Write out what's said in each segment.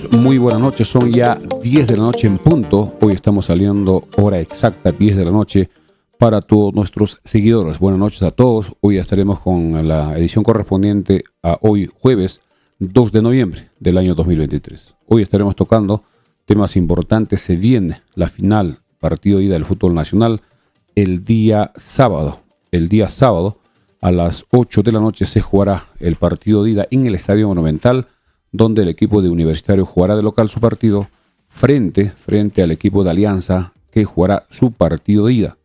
amigos, muy buenas noches. Son ya 10 de la noche en punto. Hoy estamos saliendo hora exacta, 10 de la noche, para todos nuestros seguidores. Buenas noches a todos. Hoy estaremos con la edición correspondiente a hoy jueves 2 de noviembre del año 2023. Hoy estaremos tocando temas importantes. Se viene la final, partido de ida del fútbol nacional, el día sábado. El día sábado a las 8 de la noche se jugará el partido de ida en el Estadio Monumental, donde el equipo de Universitario jugará de local su partido frente al equipo de Alianza, que jugará su partido de ida.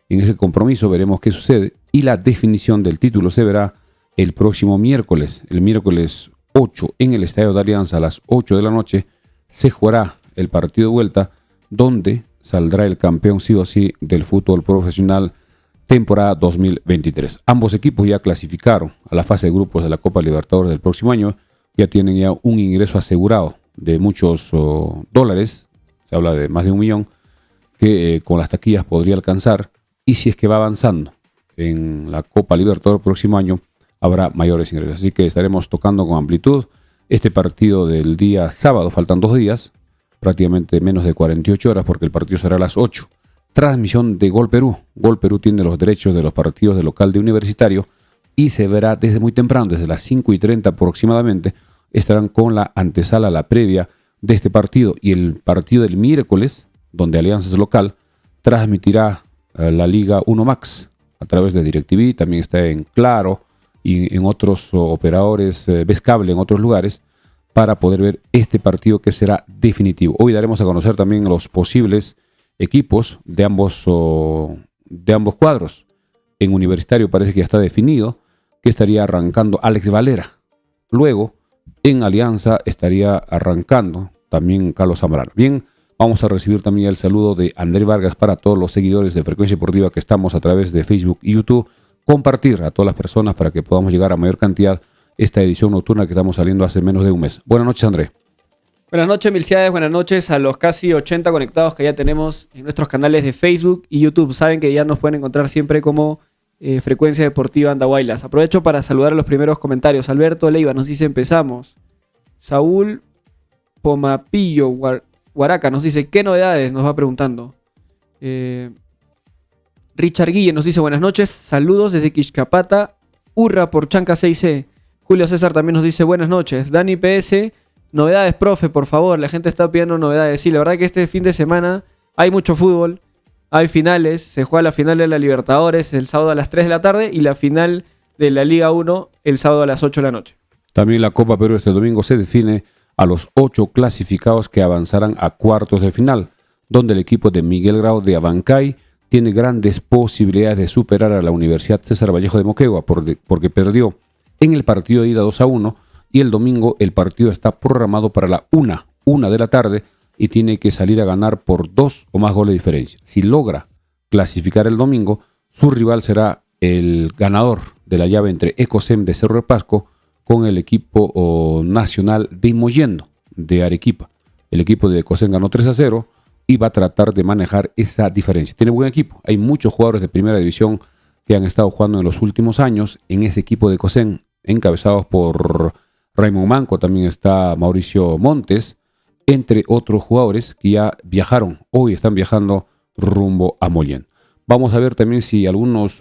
En ese compromiso veremos qué sucede y la definición del título se verá el próximo miércoles. El miércoles 8 en el Estadio de Alianza a las 8 de la noche se jugará el partido de vuelta, donde saldrá el campeón sí o sí del fútbol profesional temporada 2023. Ambos equipos ya clasificaron a la fase de grupos de la Copa Libertadores del próximo año. Ya tienen ya un ingreso asegurado de muchos dólares, se habla de más de 1 millón, que con las taquillas podría alcanzar, y si es que va avanzando en la Copa Libertadores del próximo año, habrá mayores ingresos. Así que estaremos tocando con amplitud este partido del día sábado. Faltan 2 días, prácticamente menos de 48 horas, porque el partido será a las 8. Transmisión de Gol Perú. Gol Perú tiene los derechos de los partidos de local de Universitario, y se verá desde muy temprano, desde las 5:30 aproximadamente, estarán con la antesala, la previa de este partido. Y el partido del miércoles, donde Alianza es local, transmitirá la Liga 1 Max a través de DirecTV, también está en Claro y en otros operadores, ves cable en otros lugares, para poder ver este partido que será definitivo. Hoy daremos a conocer también los posibles equipos de ambos cuadros. En Universitario parece que ya está definido que estaría arrancando Alex Valera. Luego, en Alianza estaría arrancando también Carlos Zambrano. Bien, vamos a recibir también el saludo de André Vargas para todos los seguidores de Frecuencia Deportiva que estamos a través de Facebook y YouTube. Compartir a todas las personas para que podamos llegar a mayor cantidad esta edición nocturna que estamos saliendo hace menos de un mes. Buenas noches, André. Buenas noches, Milciades. Buenas noches a los casi 80 conectados que ya tenemos en nuestros canales de Facebook y YouTube. Saben que ya nos pueden encontrar siempre como Frecuencia Deportiva Andahuaylas. Aprovecho para saludar a los primeros comentarios. Alberto Leiva nos dice: empezamos. Saúl Pomapillo Huaraca nos dice: ¿qué novedades? Nos va preguntando. Richard Guille nos dice: buenas noches, saludos desde Quixcapata, hurra por Chanca 6C. Julio César también nos dice: buenas noches. Dani PS: novedades, profe, por favor, la gente está pidiendo novedades. Sí, la verdad que este fin de semana hay mucho fútbol. Hay finales, se juega la final de la Libertadores el sábado a las 3 de la tarde y la final de la Liga 1 el sábado a las 8 de la noche. También la Copa Perú este domingo se define a los 8 clasificados que avanzarán a cuartos de final, donde el equipo de Miguel Grau de Abancay tiene grandes posibilidades de superar a la Universidad César Vallejo de Moquegua, porque perdió en el partido de ida 2-1, y el domingo el partido está programado para la 1 de la tarde, y tiene que salir a ganar por 2 o más goles de diferencia. Si logra clasificar el domingo, su rival será el ganador de la llave entre Ecosem de Cerro de Pasco con el equipo nacional de Mollendo de Arequipa. El equipo de Ecosem ganó 3-0 y va a tratar de manejar esa diferencia. Tiene buen equipo. Hay muchos jugadores de primera división que han estado jugando en los últimos años en ese equipo de Ecosem, encabezados por Raymond Manco. También está Mauricio Montes, entre otros jugadores que ya viajaron, hoy están viajando rumbo a Mollendo. Vamos a ver también si algunos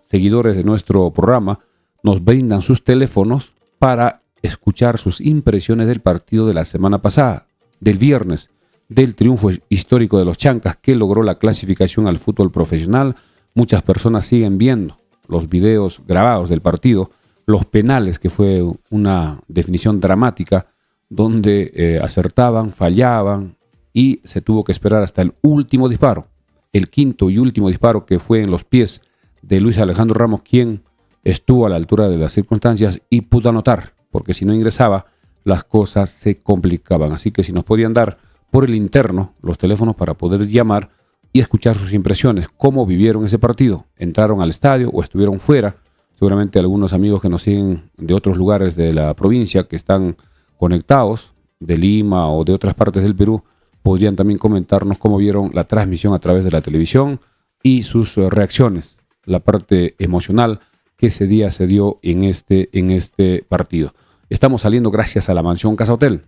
seguidores de nuestro programa nos brindan sus teléfonos para escuchar sus impresiones del partido de la semana pasada, del viernes, del triunfo histórico de los Chancas, que logró la clasificación al fútbol profesional. Muchas personas siguen viendo los videos grabados del partido, los penales, que fue una definición dramática, donde acertaban, fallaban, y se tuvo que esperar hasta el último disparo, el quinto y último disparo, que fue en los pies de Luis Alejandro Ramos, quien estuvo a la altura de las circunstancias y pudo anotar, porque si no ingresaba, las cosas se complicaban. Así que si nos podían dar por el interno los teléfonos para poder llamar y escuchar sus impresiones, cómo vivieron ese partido, entraron al estadio o estuvieron fuera. Seguramente algunos amigos que nos siguen de otros lugares de la provincia, que están conectados de Lima o de otras partes del Perú, podrían también comentarnos cómo vieron la transmisión a través de la televisión y sus reacciones, la parte emocional que ese día se dio en este partido. Estamos saliendo gracias a la Mansión Casa Hotel.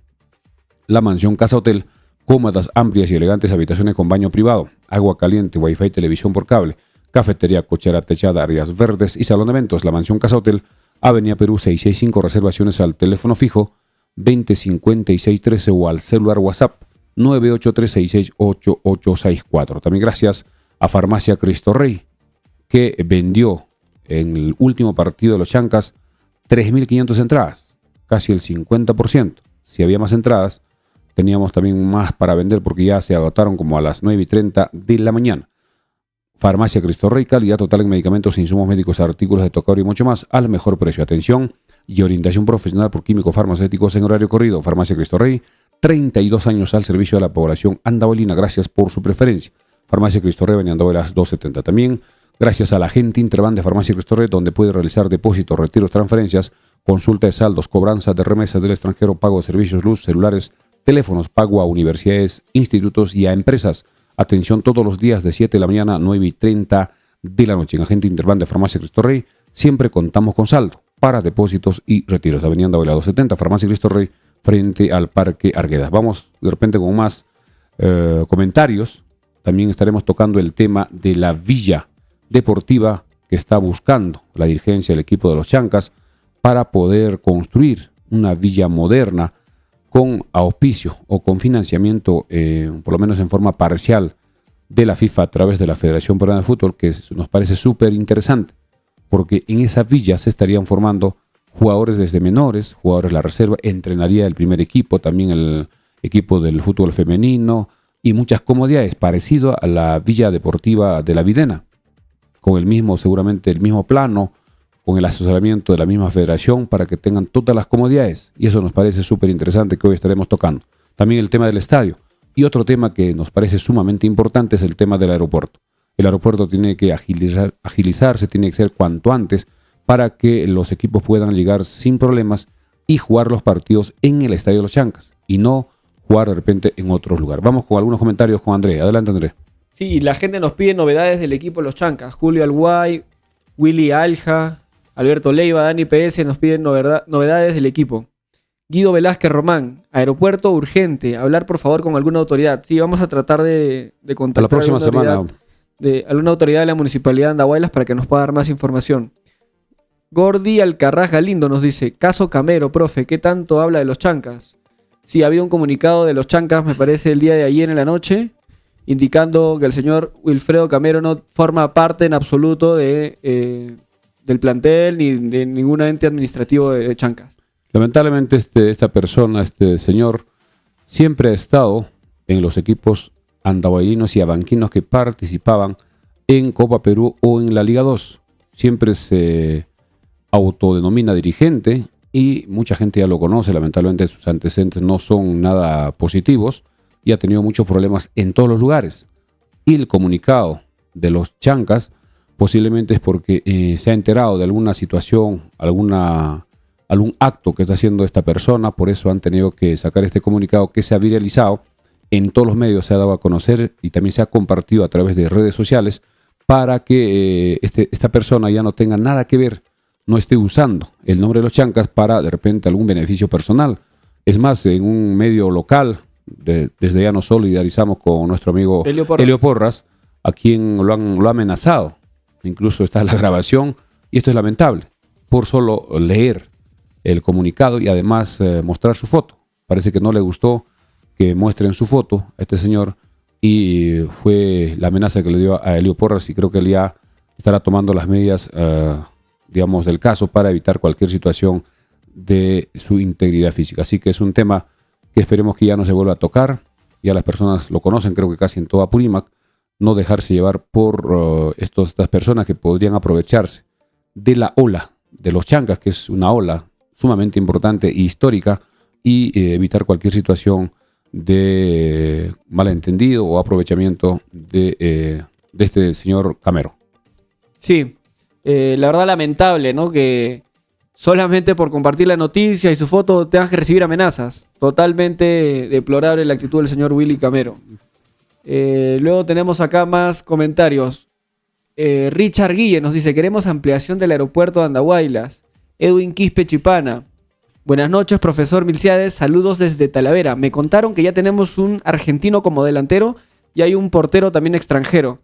La mansión Casa Hotel, cómodas, amplias y elegantes habitaciones con baño privado, agua caliente, wifi, televisión por cable, cafetería, cochera techada, áreas verdes y salón de eventos. La mansión Casa Hotel, Avenida Perú 665, reservaciones al teléfono fijo 205613 o al celular WhatsApp 983668864. También gracias a Farmacia Cristo Rey, que vendió en el último partido de los Chancas 3.500 entradas, casi el 50%. Si había más entradas, teníamos también más para vender porque ya se agotaron como a las 9:30 de la mañana. Farmacia Cristo Rey, calidad total en medicamentos, insumos médicos, artículos de tocador y mucho más al mejor precio. Atención y orientación profesional por químicos farmacéuticos en horario corrido. Farmacia Cristo Rey, 32 años al servicio de la población andahuelina. Gracias por su preferencia. Farmacia Cristo Rey, Avenida Andahuelas 270. También gracias a la agente Interban de Farmacia Cristo Rey, donde puede realizar depósitos, retiros, transferencias, consulta de saldos, cobranza de remesas del extranjero, pago de servicios, luz, celulares, teléfonos, pago a universidades, institutos y a empresas. Atención todos los días de 7 de la mañana a 9:30 de la noche. En Agente Interban de Farmacia Cristo Rey siempre contamos con saldo para depósitos y retiros. Avenida Andahuela 270, Farmacia Cristo Rey, frente al Parque Arguedas. Vamos de repente con más comentarios. También estaremos tocando el tema de la villa deportiva que está buscando la dirigencia del equipo de los Chancas para poder construir una villa moderna con auspicio o con financiamiento, por lo menos en forma parcial, de la FIFA a través de la Federación Peruana de Fútbol, que nos parece súper interesante, porque en esa villa se estarían formando jugadores desde menores, jugadores de la reserva, entrenaría el primer equipo, también el equipo del fútbol femenino y muchas comodidades, parecido a la villa deportiva de la Videna, con el mismo, seguramente el mismo plano, con el asesoramiento de la misma federación para que tengan todas las comodidades. Y eso nos parece súper interesante que hoy estaremos tocando. También el tema del estadio. Y otro tema que nos parece sumamente importante es el tema del aeropuerto. El aeropuerto tiene que agilizarse, tiene que ser cuanto antes para que los equipos puedan llegar sin problemas y jugar los partidos en el Estadio de los Chancas y no jugar de repente en otros lugares. Vamos con algunos comentarios con André. Adelante, André. Sí, la gente nos pide novedades del equipo de los Chancas. Julio Alguay, Willy Alja, Alberto Leiva, Dani PS nos piden novedades del equipo. Guido Velázquez Román, aeropuerto urgente, hablar por favor con alguna autoridad. Sí, vamos a tratar de contactar la próxima semana de alguna autoridad de la Municipalidad de Andahuaylas para que nos pueda dar más información. Gordi Alcarraz Galindo nos dice, caso Camero, profe, ¿qué tanto habla de los Chancas? Sí, había un comunicado de los Chancas, me parece, el día de ayer en la noche, indicando que el señor Wilfredo Camero no forma parte en absoluto del plantel ni de ningún ente administrativo de Chancas. Lamentablemente esta persona, este señor, siempre ha estado en los equipos andahuaylinos y abanquinos que participaban en Copa Perú o en la Liga 2. Siempre se autodenomina dirigente y mucha gente ya lo conoce. Lamentablemente sus antecedentes no son nada positivos y ha tenido muchos problemas en todos los lugares. Y el comunicado de los Chancas posiblemente es porque se ha enterado de alguna situación, algún acto que está haciendo esta persona, por eso han tenido que sacar este comunicado que se ha viralizado, en todos los medios se ha dado a conocer y también se ha compartido a través de redes sociales para que esta persona ya no tenga nada que ver, no esté usando el nombre de los Chancas para de repente algún beneficio personal. Es más, en un medio local, desde ya nos solidarizamos con nuestro amigo Helio Porras, a quien lo ha amenazado. Incluso está la grabación y esto es lamentable, por solo leer el comunicado y además mostrar su foto. Parece que no le gustó que muestren su foto a este señor y fue la amenaza que le dio a Helio Porras y creo que él ya estará tomando las medidas, digamos, del caso para evitar cualquier situación de su integridad física. Así que es un tema que esperemos que ya no se vuelva a tocar. Ya las personas lo conocen, creo que casi en toda Apurímac. No dejarse llevar por estas personas que podrían aprovecharse de la ola de los Chancas, que es una ola sumamente importante e histórica, y evitar cualquier situación de malentendido o aprovechamiento de este señor Camero. Sí, la verdad lamentable, ¿no? Que solamente por compartir la noticia y su foto tengas que recibir amenazas. Totalmente deplorable la actitud del señor Willy Camero. Luego tenemos acá más comentarios. Richard Guille nos dice, queremos ampliación del aeropuerto de Andahuaylas. Edwin Quispe Chipana, Buenas noches, profesor Milciades. Saludos desde Talavera. Me contaron que ya tenemos un argentino como delantero y hay un portero también extranjero.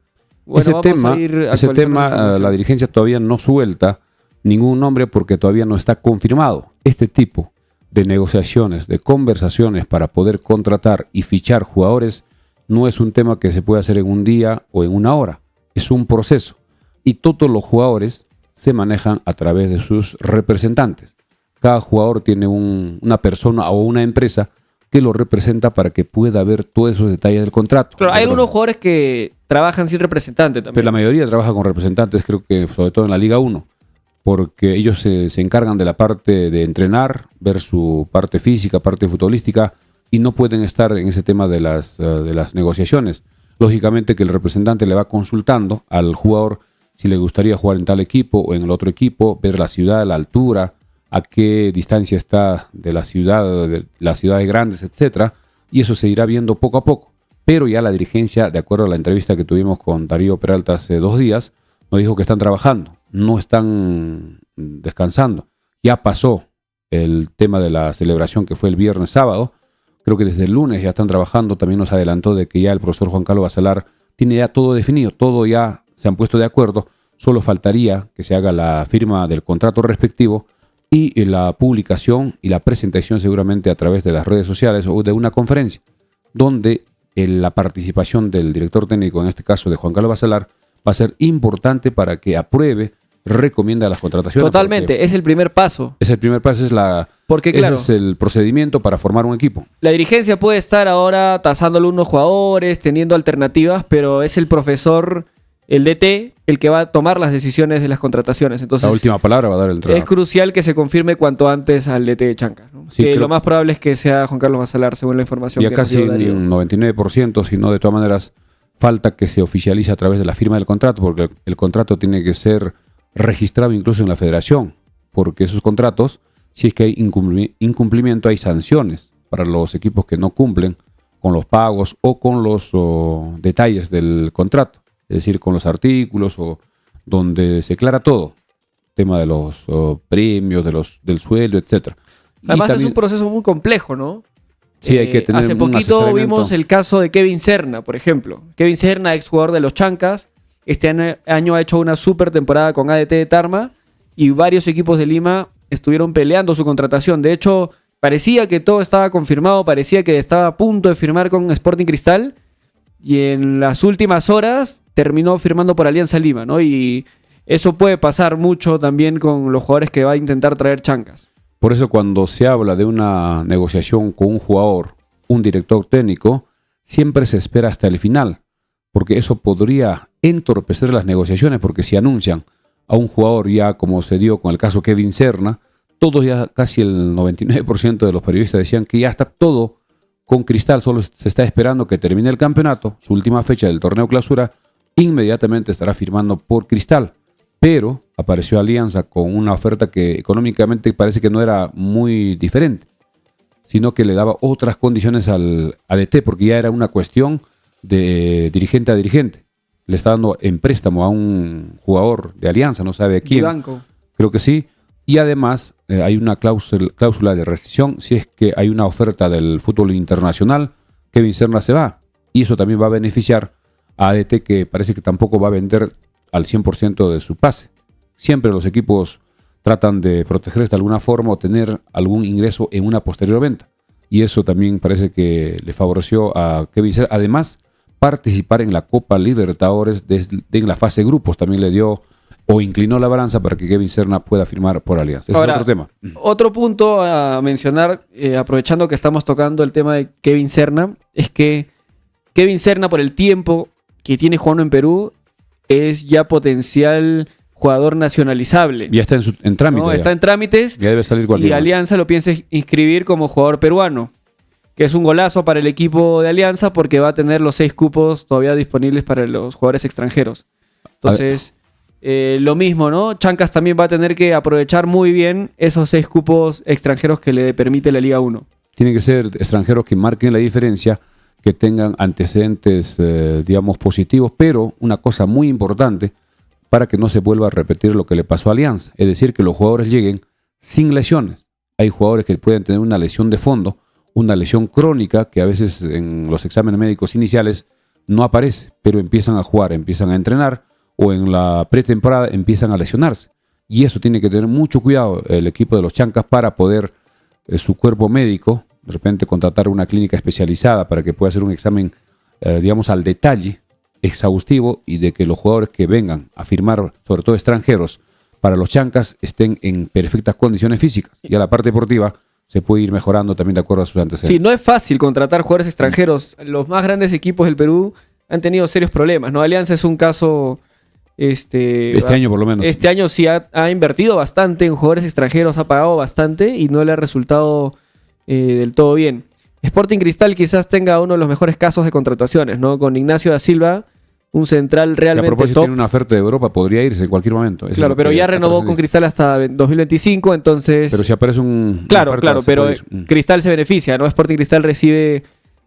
Bueno, ese tema, la dirigencia todavía no suelta ningún nombre porque todavía no está confirmado. Este tipo de negociaciones, de conversaciones para poder contratar y fichar jugadores no es un tema que se puede hacer en un día o en una hora. Es un proceso. Y todos los jugadores se manejan a través de sus representantes. Cada jugador tiene una persona o una empresa que lo representa para que pueda ver todos esos detalles del contrato. Pero hay algunos jugadores que trabajan sin representante también. Pero la mayoría trabaja con representantes, creo que sobre todo en la Liga 1, porque ellos se encargan de la parte de entrenar, ver su parte física, parte futbolística, y no pueden estar en ese tema de las negociaciones. Lógicamente que el representante le va consultando al jugador si le gustaría jugar en tal equipo o en el otro equipo, ver la ciudad, la altura, a qué distancia está de la ciudad, de las ciudades grandes, etcétera, y eso se irá viendo poco a poco. Pero ya la dirigencia, de acuerdo a la entrevista que tuvimos con Darío Peralta hace 2 días, nos dijo que están trabajando, no están descansando. Ya pasó el tema de la celebración que fue el viernes sábado, creo que desde el lunes ya están trabajando. También nos adelantó de que ya el profesor Juan Carlos Bacelar tiene ya todo definido, todo ya se han puesto de acuerdo, solo faltaría que se haga la firma del contrato respectivo y la publicación y la presentación seguramente a través de las redes sociales o de una conferencia, donde la participación del director técnico, en este caso de Juan Carlos Bacelar, va a ser importante para que apruebe, recomienda las contrataciones. Totalmente, es el primer paso. Es el primer paso, claro, es el procedimiento para formar un equipo. La dirigencia puede estar ahora tasando algunos jugadores, teniendo alternativas, pero es el profesor, el DT, el que va a tomar las decisiones de las contrataciones. Entonces, la última palabra va a dar el entrenador. Es crucial que se confirme cuanto antes al DT de Chancas, ¿no? Sí, que lo más probable es que sea Juan Carlos Bacelar, según la información ya que casi nos dio Darío. un 99%, si no, de todas maneras, falta que se oficialice a través de la firma del contrato, porque el contrato tiene que ser registrado incluso en la federación, porque esos contratos, si es que hay incumplimiento, hay sanciones para los equipos que no cumplen con los pagos o con los detalles del contrato, es decir, con los artículos o donde se aclara todo, tema de los premios, del sueldo, etcétera. Además también, es un proceso muy complejo, ¿no? Sí, hay que tener hace poquito vimos el caso de Kevin Serna, por ejemplo. Kevin Serna, exjugador de los Chancas, este año ha hecho una super temporada con ADT de Tarma y varios equipos de Lima estuvieron peleando su contratación. De hecho, parecía que todo estaba confirmado, parecía que estaba a punto de firmar con Sporting Cristal y en las últimas horas terminó firmando por Alianza Lima, ¿no? Y eso puede pasar mucho también con los jugadores que va a intentar traer Chancas. Por eso cuando se habla de una negociación con un jugador, un director técnico, siempre se espera hasta el final, porque eso podría entorpecer las negociaciones, porque si anuncian a un jugador ya como se dio con el caso Kevin Serna, todos ya casi el 99% de los periodistas decían que ya está todo con Cristal, solo se está esperando que termine el campeonato, su última fecha del torneo clausura, inmediatamente estará firmando por Cristal. Pero apareció Alianza con una oferta que económicamente parece que no era muy diferente, sino que le daba otras condiciones al ADT, porque ya era una cuestión de dirigente a dirigente. Le está dando en préstamo a un jugador de Alianza, no sabe a quién. Blanco. Creo que sí. Y además hay una cláusula de rescisión si es que hay una oferta del fútbol internacional, Kevin Serna se va. Y eso también va a beneficiar a ADT, que parece que tampoco va a vender al 100% de su pase. Siempre los equipos tratan de protegerse de alguna forma o tener algún ingreso en una posterior venta. Y eso también parece que le favoreció a Kevin Serna. Además, participar en la Copa Libertadores en la fase de grupos también le dio o inclinó la balanza para que Kevin Serna pueda firmar por Alianza. Ese Ahora, es otro tema. Otro punto a mencionar, aprovechando que estamos tocando el tema de Kevin Serna, es que Kevin Serna, por el tiempo que tiene jugando en Perú, es ya potencial jugador nacionalizable. Ya está en trámite. ¿No? Está en trámites. Ya debe salir y Alianza lo piensa inscribir como jugador peruano, que es un golazo para el equipo de Alianza porque va a tener los 6 cupos todavía disponibles para los jugadores extranjeros. Entonces, lo mismo, ¿no? Chancas también va a tener que aprovechar muy bien esos 6 cupos extranjeros que le permite la Liga 1. Tienen que ser extranjeros que marquen la diferencia, que tengan antecedentes, digamos, positivos, pero una cosa muy importante para que no se vuelva a repetir lo que le pasó a Alianza, es decir, que los jugadores lleguen sin lesiones. hay jugadores que pueden tener una lesión de fondo, una lesión crónica que a veces en los exámenes médicos iniciales no aparece, pero empiezan a jugar, empiezan a entrenar o en la pretemporada empiezan a lesionarse. Y eso tiene que tener mucho cuidado el equipo de los Chancas para poder, su cuerpo médico, de repente contratar una clínica especializada para que pueda hacer un examen, digamos, al detalle, exhaustivo, y de que los jugadores que vengan a firmar, sobre todo extranjeros, para los Chancas estén en perfectas condiciones físicas. Y a la parte deportiva se puede ir mejorando también de acuerdo a sus antecedentes. Sí, no es fácil contratar jugadores extranjeros. Los más grandes equipos del Perú han tenido serios problemas, ¿no? Alianza es un caso... Este año por lo menos. Este año sí ha invertido bastante en jugadores extranjeros, ha pagado bastante y no le ha resultado del todo bien. Sporting Cristal quizás tenga uno de los mejores casos de contrataciones, ¿no? Con Ignacio da Silva, un central realmente que a propósito top. Tiene una oferta de Europa, podría irse en cualquier momento. Eso Claro, pero ya renovó con Cristal hasta 2025, entonces... Pero si aparece un... Claro, pero Cristal se beneficia, ¿no? Sporting Cristal recibe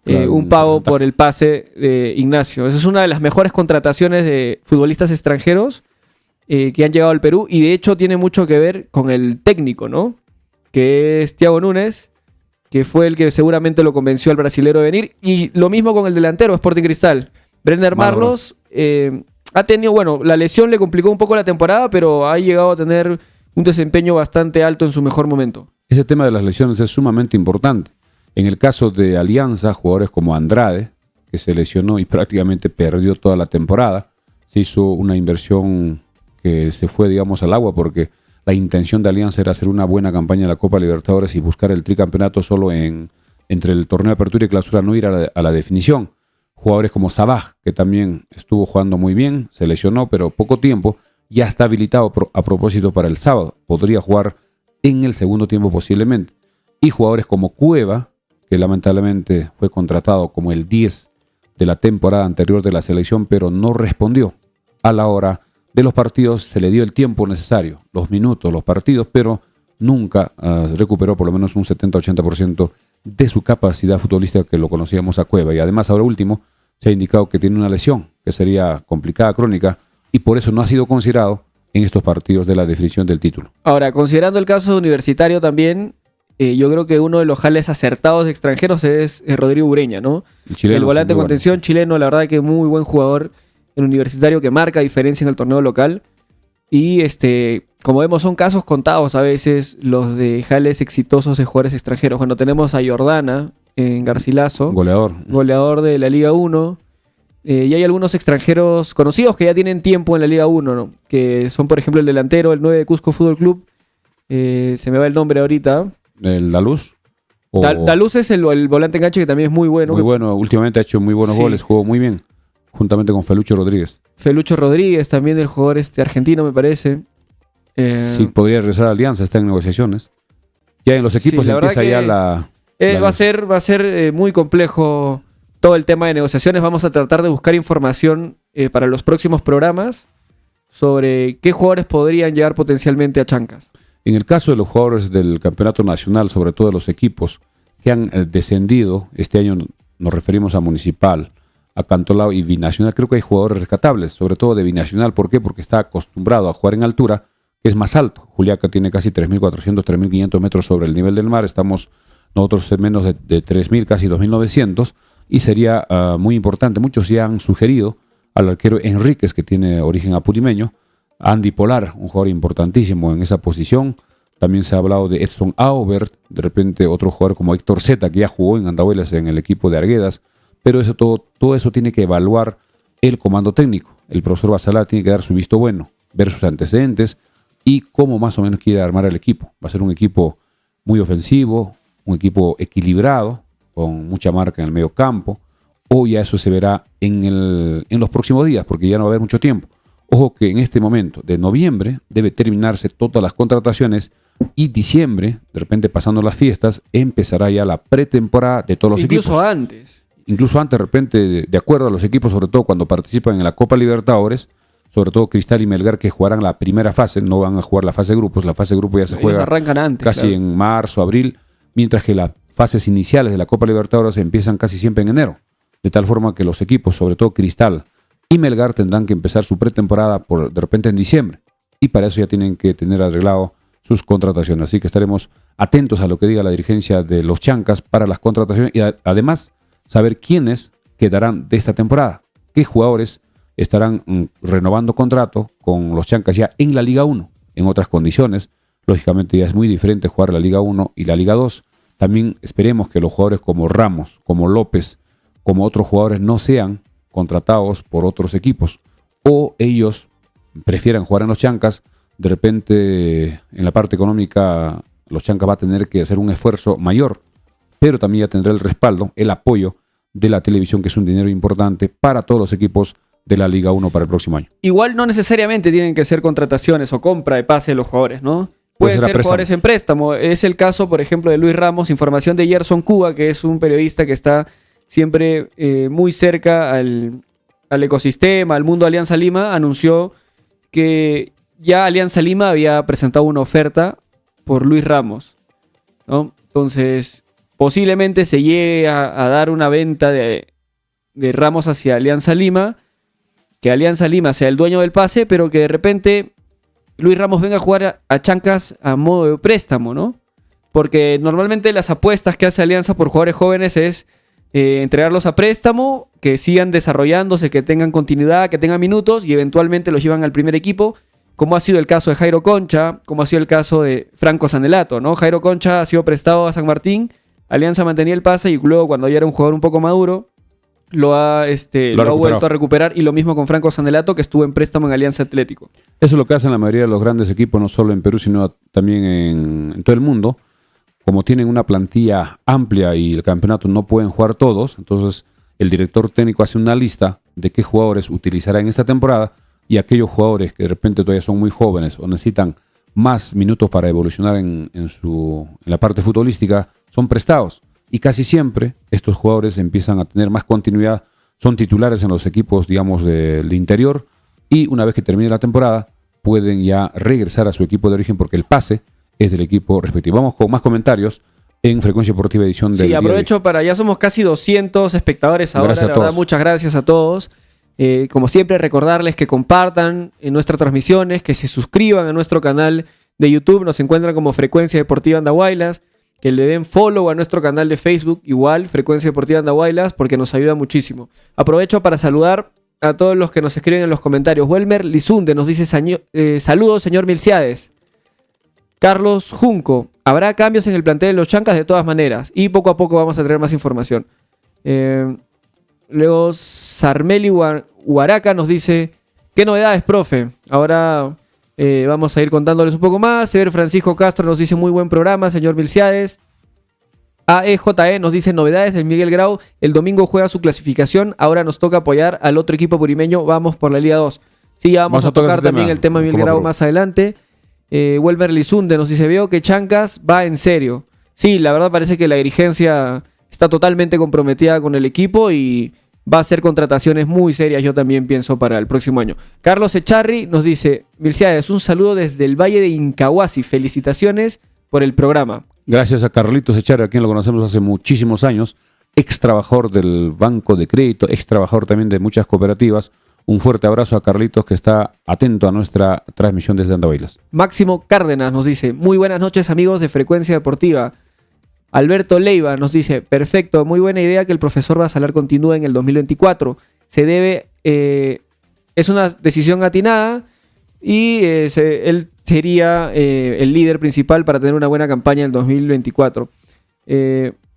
un pago por el pase de Ignacio. Esa es una de las mejores contrataciones de futbolistas extranjeros que han llegado al Perú, y de hecho tiene mucho que ver con el técnico, ¿no? Que es Thiago Núñez, que fue el que seguramente lo convenció al brasilero de venir, y lo mismo con el delantero Sporting Cristal. Brenner Marlos ha tenido, bueno, la lesión le complicó un poco la temporada, pero ha llegado a tener un desempeño bastante alto en su mejor momento. Ese tema de las lesiones es sumamente importante. En el caso de Alianza, jugadores como Andrade, que se lesionó y prácticamente perdió toda la temporada, se hizo una inversión que se fue, digamos, al agua, porque la intención de Alianza era hacer una buena campaña en la Copa Libertadores y buscar el tricampeonato solo entre el torneo de apertura y clausura, no ir a la definición. Jugadores como Sabaj, que también estuvo jugando muy bien, se lesionó, pero poco tiempo, ya está habilitado a propósito para el sábado. Podría jugar en el segundo tiempo posiblemente. Y jugadores como Cueva, que lamentablemente fue contratado como el 10 de la temporada anterior de la selección, pero no respondió. A la hora de los partidos se le dio el tiempo necesario, los minutos, los partidos, pero nunca recuperó por lo menos un 70-80% de su capacidad futbolística, que lo conocíamos a Cueva. Y además, ahora último, se ha indicado que tiene una lesión que sería complicada, crónica, y por eso no ha sido considerado en estos partidos de la definición del título. Ahora, considerando el caso de Universitario también, yo creo que uno de los jales acertados de extranjeros es Rodrigo Ureña, ¿no? El volante de contención chileno, la verdad que muy buen jugador en Universitario, que marca diferencia en el torneo local. Y como vemos, son casos contados a veces los de jales exitosos de jugadores extranjeros. Cuando tenemos a Jordana en Garcilaso, goleador de la Liga 1, y hay algunos extranjeros conocidos que ya tienen tiempo en la Liga 1, ¿no? Que son, por ejemplo, el delantero, el 9 de Cusco Fútbol Club, se me va el nombre ahorita. ¿El Daluz? Daluz es el volante enganche, que también es muy bueno. Muy bueno, últimamente ha hecho muy buenos goles, jugó muy bien, juntamente con Felucho Rodríguez. Felucho Rodríguez, también el jugador argentino, me parece. Sí, podría regresar a Alianza, está en negociaciones. Ya en los equipos empieza ya la... Va a ser muy complejo todo el tema de negociaciones. Vamos a tratar de buscar información para los próximos programas sobre qué jugadores podrían llegar potencialmente a Chancas. En el caso de los jugadores del campeonato nacional, sobre todo de los equipos que han descendido, este año nos referimos a Municipal, a Cantolao y Binacional, creo que hay jugadores rescatables, sobre todo de Binacional. ¿Por qué? Porque está acostumbrado a jugar en altura, que es más alto. Juliaca tiene casi 3.400, 3.500 metros sobre el nivel del mar, estamos nosotros en menos de 3.000, casi 2.900, y sería muy importante. Muchos ya han sugerido al arquero Enríquez, que tiene origen apurimeño, Andy Polar, un jugador importantísimo en esa posición. También se ha hablado de Edson Aubert, de repente otro jugador como Héctor Zeta, que ya jugó en Andahuelas en el equipo de Arguedas, pero todo eso tiene que evaluar el comando técnico. El profesor Basalar tiene que dar su visto bueno, ver sus antecedentes y cómo más o menos quiere armar el equipo. Va a ser un equipo muy ofensivo, un equipo equilibrado, con mucha marca en el medio campo, o ya eso se verá en los próximos días, porque ya no va a haber mucho tiempo. Ojo que en este momento de noviembre debe terminarse todas las contrataciones, y diciembre, de repente pasando las fiestas, empezará ya la pretemporada de todos los equipos. Incluso antes, de repente, de acuerdo a los equipos, sobre todo cuando participan en la Copa Libertadores, sobre todo Cristal y Melgar, que jugarán la primera fase, no van a jugar la fase de grupos. La fase de grupos ya se juega antes, casi en marzo, abril, mientras que las fases iniciales de la Copa Libertadores empiezan casi siempre en enero. De tal forma que los equipos, sobre todo Cristal y Melgar, tendrán que empezar su pretemporada de repente en diciembre. Y para eso ya tienen que tener arreglado sus contrataciones. Así que estaremos atentos a lo que diga la dirigencia de los Chancas para las contrataciones y además saber quiénes quedarán de esta temporada, qué jugadores estarán renovando contrato con los Chancas ya en la Liga 1, en otras condiciones. Lógicamente ya es muy diferente jugar la Liga 1 y la Liga 2. También esperemos que los jugadores como Ramos, como López, como otros jugadores no sean contratados por otros equipos o ellos prefieran jugar en los Chancas. De repente en la parte económica los Chancas va a tener que hacer un esfuerzo mayor, pero también ya tendrá el respaldo, el apoyo de la televisión, que es un dinero importante para todos los equipos de la Liga 1 para el próximo año. Igual no necesariamente tienen que ser contrataciones o compra de pase de los jugadores, ¿no? Pueden ser jugadores en préstamo. Es el caso, por ejemplo, de Luis Ramos. Información de Gerson Cuba, que es un periodista que está siempre muy cerca al ecosistema, al mundo Alianza Lima, anunció que ya Alianza Lima había presentado una oferta por Luis Ramos, ¿no? Entonces, posiblemente se llegue a dar una venta de Ramos hacia Alianza Lima, que Alianza Lima sea el dueño del pase, pero que de repente Luis Ramos venga a jugar a Chancas a modo de préstamo, ¿no? Porque normalmente las apuestas que hace Alianza por jugadores jóvenes es entregarlos a préstamo, que sigan desarrollándose, que tengan continuidad, que tengan minutos y eventualmente los llevan al primer equipo, como ha sido el caso de Jairo Concha, como ha sido el caso de Franco Sanelato, ¿no? Jairo Concha ha sido prestado a San Martín, Alianza mantenía el pase y luego cuando ya era un jugador un poco maduro, lo ha vuelto a recuperar, y lo mismo con Franco Sanelato, que estuvo en préstamo en Alianza Atlético. Eso es lo que hacen la mayoría de los grandes equipos, no solo en Perú, sino también en todo el mundo. Como tienen una plantilla amplia y el campeonato no pueden jugar todos, entonces el director técnico hace una lista de qué jugadores utilizará en esta temporada, y aquellos jugadores que de repente todavía son muy jóvenes o necesitan más minutos para evolucionar en la parte futbolística, son prestados. Y casi siempre estos jugadores empiezan a tener más continuidad, son titulares en los equipos, digamos, del interior, y una vez que termine la temporada pueden ya regresar a su equipo de origen porque el pase es del equipo respectivo. Vamos con más comentarios en Frecuencia Deportiva edición del día. Sí, aprovecho ya somos casi 200 espectadores ahora, la verdad, muchas gracias a todos. Como siempre, recordarles que compartan en nuestras transmisiones, que se suscriban a nuestro canal de YouTube, nos encuentran como Frecuencia Deportiva Andahuaylas, que le den follow a nuestro canal de Facebook, igual, Frecuencia Deportiva Andahuaylas, porque nos ayuda muchísimo. Aprovecho para saludar a todos los que nos escriben en los comentarios. Welmer Lizunde nos dice, saludos, señor Milciades. Carlos Junco, habrá cambios en el plantel de los Chancas de todas maneras, y poco a poco vamos a tener más información. Luego Sarmeli Huaraca nos dice, ¿qué novedades, profe? Ahora vamos a ir contándoles un poco más. Sever Francisco Castro nos dice, muy buen programa, señor Milciades. AEJE nos dice, novedades del Miguel Grau, el domingo juega su clasificación, ahora nos toca apoyar al otro equipo purimeño, vamos por la Liga 2. Sí, ya vamos a tocar también el tema de Miguel Grau más adelante. Welmer Lizunde nos dice, veo que Chancas va en serio. Sí, la verdad parece que la dirigencia está totalmente comprometida con el equipo y va a hacer contrataciones muy serias, yo también pienso, para el próximo año. Carlos Echarri nos dice, Milciades, un saludo desde el Valle de Incahuasi, felicitaciones por el programa. Gracias a Carlitos Echarri, a quien lo conocemos hace muchísimos años, ex trabajador del Banco de Crédito, ex trabajador también de muchas cooperativas. Un fuerte abrazo a Carlitos, que está atento a nuestra transmisión desde Andahuaylas. Máximo Cárdenas nos dice, muy buenas noches, amigos de Frecuencia Deportiva. Alberto Leiva nos dice, perfecto, muy buena idea que el profesor Basalar continúe en el 2024. Es una decisión atinada y él sería el líder principal para tener una buena campaña en el 2024.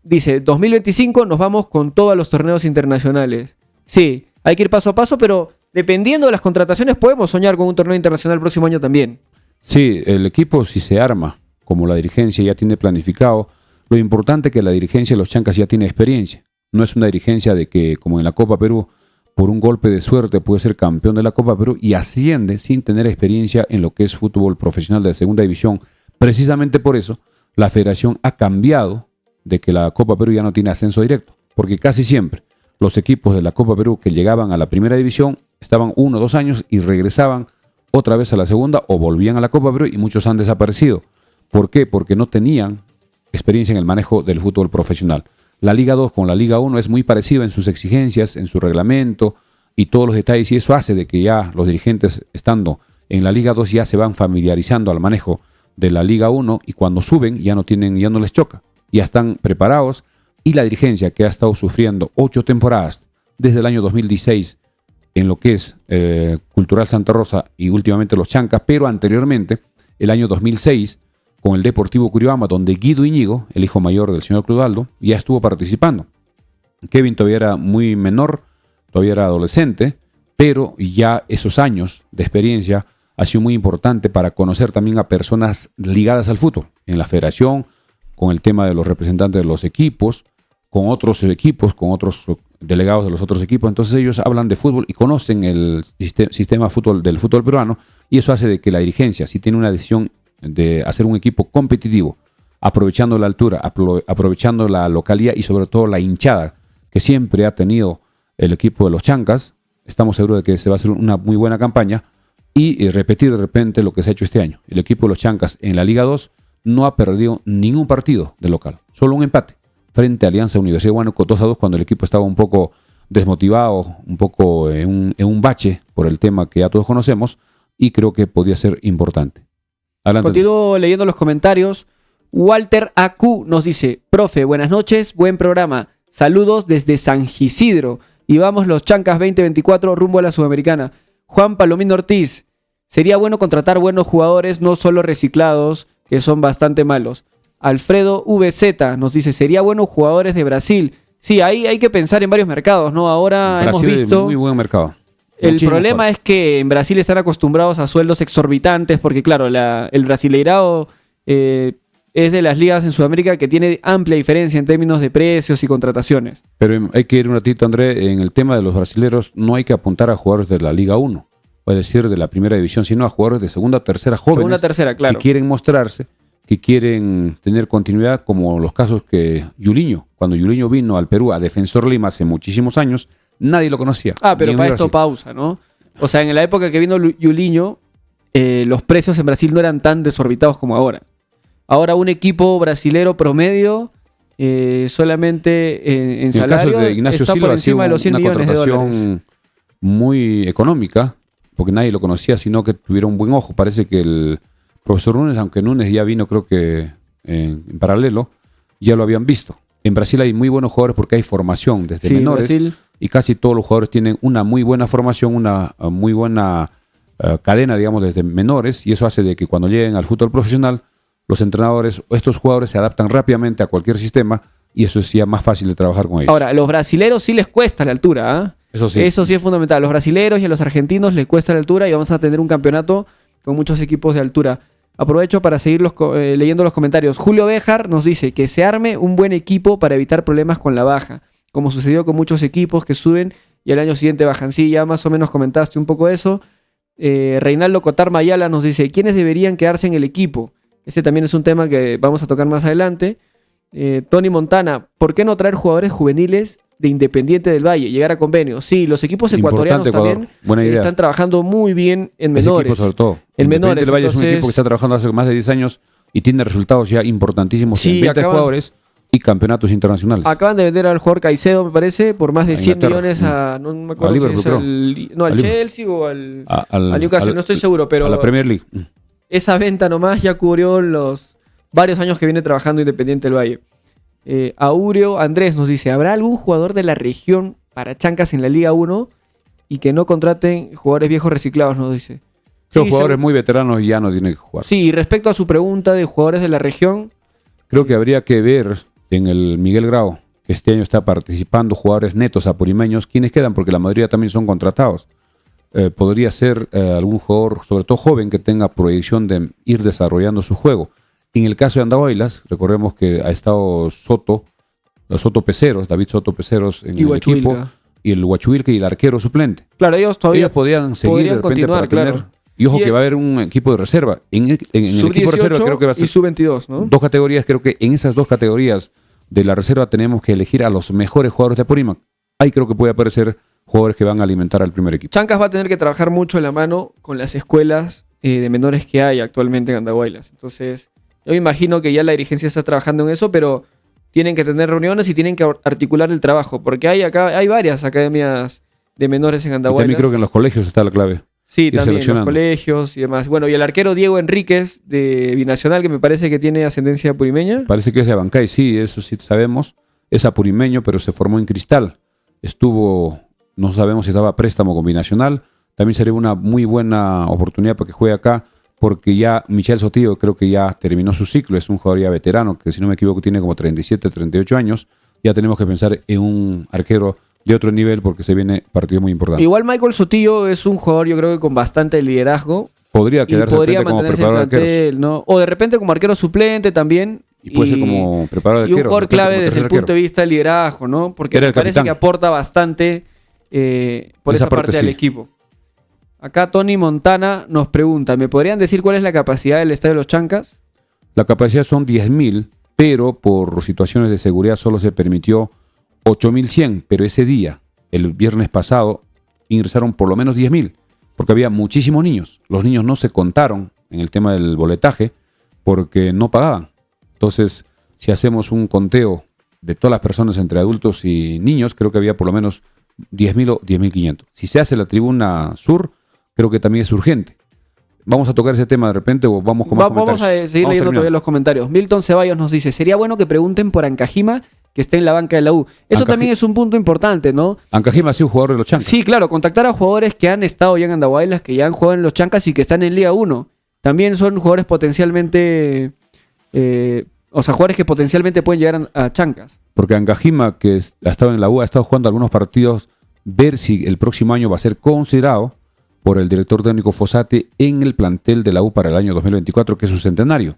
Dice, 2025 nos vamos con todos los torneos internacionales. Sí, hay que ir paso a paso, pero dependiendo de las contrataciones podemos soñar con un torneo internacional el próximo año también. Sí, el equipo, si se arma, como la dirigencia ya tiene planificado, lo importante es que la dirigencia de los Chancas ya tiene experiencia. No es una dirigencia de que, como en la Copa Perú, por un golpe de suerte puede ser campeón de la Copa Perú y asciende sin tener experiencia en lo que es fútbol profesional de segunda división. Precisamente por eso, la federación ha cambiado de que la Copa Perú ya no tiene ascenso directo, porque casi siempre los equipos de la Copa Perú que llegaban a la primera división estaban 1 o 2 años y regresaban otra vez a la segunda o volvían a la Copa Perú, y muchos han desaparecido. ¿Por qué? Porque no tenían experiencia en el manejo del fútbol profesional. La Liga 2 con la Liga 1 es muy parecida en sus exigencias, en su reglamento y todos los detalles, y eso hace de que ya los dirigentes, estando en la Liga 2, ya se van familiarizando al manejo de la Liga 1 y cuando suben ya no les choca, ya están preparados y la dirigencia que ha estado sufriendo 8 temporadas desde el año 2016 en lo que es Cultural Santa Rosa y últimamente los Chancas, pero anteriormente, el año 2006, con el Deportivo Curiobamba, donde Guido Íñigo, el hijo mayor del señor Clodoaldo, ya estuvo participando. Kevin todavía era muy menor, todavía era adolescente, pero ya esos años de experiencia ha sido muy importante para conocer también a personas ligadas al fútbol, en la federación, con el tema de los representantes de los equipos, con otros equipos, con otros delegados de los otros equipos. Entonces ellos hablan de fútbol y conocen el sistema del fútbol peruano, y eso hace de que la dirigencia, si tiene una decisión de hacer un equipo competitivo, aprovechando la altura, aprovechando la localidad y sobre todo la hinchada que siempre ha tenido el equipo de los Chancas, estamos seguros de que se va a hacer una muy buena campaña y repetir de repente lo que se ha hecho este año. El equipo de los Chancas en la Liga 2 no ha perdido ningún partido de local, solo un empate frente a Alianza Universidad de Huánuco 2-2, cuando el equipo estaba un poco desmotivado, un poco en un bache por el tema que ya todos conocemos, y creo que podía ser importante. Adelante. Continúo leyendo los comentarios. Walter AQ nos dice: profe, buenas noches, buen programa. Saludos desde San Isidro. Y vamos los Chancas 2024 rumbo a la Sudamericana. Juan Palomino Ortiz: sería bueno contratar buenos jugadores, no solo reciclados, que son bastante malos. Alfredo VZ nos dice: sería bueno jugadores de Brasil. Sí, ahí hay que pensar en varios mercados, ¿no? Ahora Brasil hemos visto... es muy buen mercado. El Muchísimo problema fuerte. es que en Brasil están acostumbrados a sueldos exorbitantes porque, claro, el Brasileirao es de las ligas en Sudamérica que tiene amplia diferencia en términos de precios y contrataciones. Pero hay que ir un ratito, André, en el tema de los brasileros no hay que apuntar a jugadores de la Liga 1, es decir, de la primera división, sino a jugadores de segunda o tercera jóvenes. Segunda, tercera, claro. Que quieren mostrarse, que quieren tener continuidad, como los casos que Yuliño, cuando Yuliño vino al Perú a Defensor Lima hace muchísimos años, nadie lo conocía. Pero ni para en esto Brasil. pausa, ¿no? O sea, en la época que vino Yuliño, los precios en Brasil no eran tan desorbitados como ahora. Ahora un equipo brasilero promedio solamente en En el caso salario de Ignacio está Silva por ha sido encima de los 100 una millones de dólares. contratación muy económica, porque nadie lo conocía, sino que tuvieron un buen ojo. Parece que el profesor Núñez, aunque Núñez ya vino, creo que en paralelo, ya lo habían visto. En Brasil hay muy buenos jugadores porque hay formación desde Sí, menores, Brasil. y casi todos los jugadores tienen una muy buena formación, una muy buena cadena, digamos, desde menores, y eso hace de que cuando lleguen al fútbol profesional, los entrenadores, estos jugadores se adaptan rápidamente a cualquier sistema, y eso es ya más fácil de trabajar con ellos. Ahora, a los brasileros sí les cuesta la altura, ¿ah? Eso sí. Eso sí es fundamental. A los brasileros y a los argentinos les cuesta la altura y vamos a tener un campeonato con muchos equipos de altura. Aprovecho para seguir leyendo los comentarios. Julio Béjar nos dice que se arme un buen equipo para evitar problemas con la baja, como sucedió con muchos equipos que suben y al año siguiente bajan. Sí, ya más o menos comentaste un poco eso. Reinaldo Cotar Mayala nos dice: ¿quiénes deberían quedarse en el equipo? Ese también es un tema que vamos a tocar más adelante. Tony Montana: ¿por qué no traer jugadores juveniles de Independiente del Valle? Llegar a convenio. Sí, los equipos ecuatorianos Importante, también Ecuador. Buena idea. están trabajando muy bien en Ese menores. equipo sobre todo. En Independiente menores, del Valle es un entonces- equipo que está trabajando hace más de 10 años y tiene resultados ya importantísimos Sí, en 20 acaban- jugadores y campeonatos internacionales. Acaban de vender al jugador Caicedo, me parece, por más de A 100 Inglaterra. millones a... No me acuerdo A si Liverpool, es creo. al A Liverpool. Chelsea o al Al Newcastle, no estoy seguro, pero a la Premier League. esa venta nomás ya cubrió los varios años que viene trabajando Independiente del Valle. Aureo Andrés nos dice: ¿habrá algún jugador de la región para Chancas en la Liga 1 y que no contraten jugadores viejos reciclados? Nos dice. Los Sí, jugadores seguro. muy veteranos ya no tienen que jugar. Sí, respecto a su pregunta de jugadores de la región, Creo que habría que ver en el Miguel Grau, que este año está participando, jugadores netos apurimeños, quiénes quedan, porque la mayoría también son contratados. Podría ser algún jugador, sobre todo joven, que tenga proyección de ir desarrollando su juego. En el caso de Andahuaylas, recordemos que ha estado Soto Peceros, David Soto Peceros en Y el equipo, Huachuilca. y el Huachuilca y el arquero suplente. claro, ellos todavía Ellos podrían seguir podrían de repente continuar, para tener... claro. Y ojo Y que va a haber un equipo de reserva. En el equipo de reserva creo que va a y ser sub-22, ¿no? dos categorías. Creo que en esas dos categorías de la reserva tenemos que elegir a los mejores jugadores de Apurímac. Ahí creo que puede aparecer jugadores que van a alimentar al primer equipo. Chancas va a tener que trabajar mucho en la mano con las escuelas de menores que hay actualmente en Andahuaylas. Entonces, yo me imagino que ya la dirigencia está trabajando en eso, pero tienen que tener reuniones y tienen que articular el trabajo, porque hay varias academias de menores en Y Andahuaylas. también creo que en los colegios está la clave. Sí, ir también los seleccionando. colegios y demás. Bueno, y el arquero Diego Enríquez de Binacional, que me parece que tiene ascendencia purimeña. Parece que es de Abancay, sí, eso sí sabemos. Es apurimeño, pero se formó en Cristal. Estuvo, no sabemos si estaba a préstamo con Binacional. También sería una muy buena oportunidad para que juegue acá, porque ya Michel Sotillo creo que ya terminó su ciclo. Es un jugador ya veterano, que si no me equivoco tiene como 37, 38 años. Ya tenemos que pensar en un arquero de otro nivel, porque se viene partido muy importante. Igual Michael Sotillo es un jugador, yo creo que con bastante liderazgo. Podría Y quedarse podría de repente como mantenerse en preparador de arqueros. plantel, ¿no? O de repente como arquero suplente también. Y puede ser como preparador de Y un arqueros. jugador de repente clave como desde el tercer punto de vista del liderazgo, ¿no? Porque Era me el parece capitán. que aporta bastante por Esa esa parte parte del sí. equipo. Acá Tony Montana nos pregunta, ¿me podrían decir cuál es la capacidad del Estadio de los Chancas? La capacidad son 10.000, pero por situaciones de seguridad solo se permitió 8.100, pero ese día, el viernes pasado, ingresaron por lo menos 10.000, porque había muchísimos niños. Los niños no se contaron en el tema del boletaje porque no pagaban. Entonces, si hacemos un conteo de todas las personas entre adultos y niños, creo que había por lo menos 10.000 o 10.500. Si se hace la tribuna sur, creo que también es urgente. ¿Vamos a tocar ese tema de repente o vamos con más Vamos a comentarios? seguir Vamos leyendo terminando. todavía los comentarios. Milton Ceballos nos dice, sería bueno que pregunten por Ancajima, que está en la banca de la U. Eso también es un punto importante, ¿no? Ancajima ha sido jugador de los Chancas. Sí, claro, contactar a jugadores que han estado ya en Andahuaylas, que ya han jugado en los Chancas y que están en Liga 1. También son jugadores potencialmente... jugadores que potencialmente pueden llegar a Chancas. Porque Ancajima, que ha estado en la U, ha estado jugando algunos partidos, ver si el próximo año va a ser considerado por el director técnico Fossati en el plantel de la U para el año 2024, que es su centenario.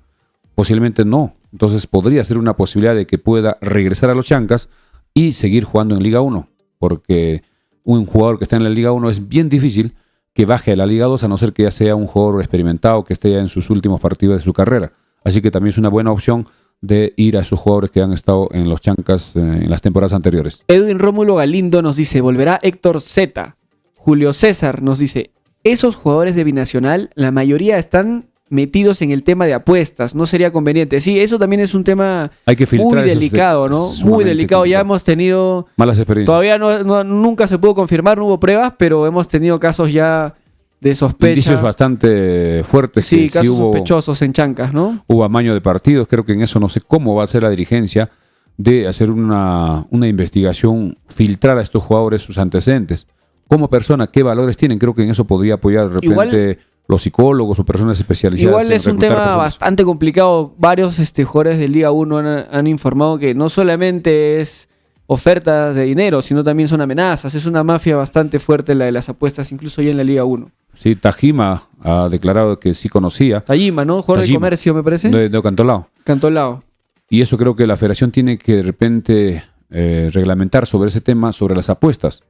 Posiblemente no. Entonces podría ser una posibilidad de que pueda regresar a los Chancas y seguir jugando en Liga 1, porque un jugador que está en la Liga 1 es bien difícil que baje a la Liga 2, a no ser que ya sea un jugador experimentado que esté ya en sus últimos partidos de su carrera. Así que también es una buena opción de ir a esos jugadores que han estado en los Chancas en las temporadas anteriores. Edwin Rómulo Galindo nos dice, volverá Héctor Z. Julio César nos dice, esos jugadores de Binacional, la mayoría están metidos en el tema de apuestas, no sería conveniente. Sí, eso también es un tema Hay que filtrar muy esos delicado, ¿no? Muy sumamente delicado. Ya complicado. hemos tenido, Malas experiencias. todavía nunca se pudo confirmar, no hubo pruebas, pero hemos tenido casos ya de sospecha. Indicios bastante fuertes. Sí, que casos sí hubo sospechosos en Chancas, ¿no? amaño de partidos. Creo que en eso no sé cómo va a ser la dirigencia de hacer una investigación, filtrar a estos jugadores sus antecedentes. Como persona, ¿qué valores tienen? Creo que en eso podría apoyar de repente Igual- los psicólogos o personas especializadas. Igual en es un reclutar tema personas. bastante complicado. Varios jugadores de Liga 1 han informado que no solamente es ofertas de dinero, sino también son amenazas. Es una mafia bastante fuerte la de las apuestas, incluso ya en la Liga 1. Sí, Tajima ha declarado que sí conocía. Tajima, ¿no? Jugador de Tajima. comercio, me parece. De Cantolao. Cantolao. Y eso creo que la federación tiene que de repente reglamentar sobre ese tema, sobre las apuestas,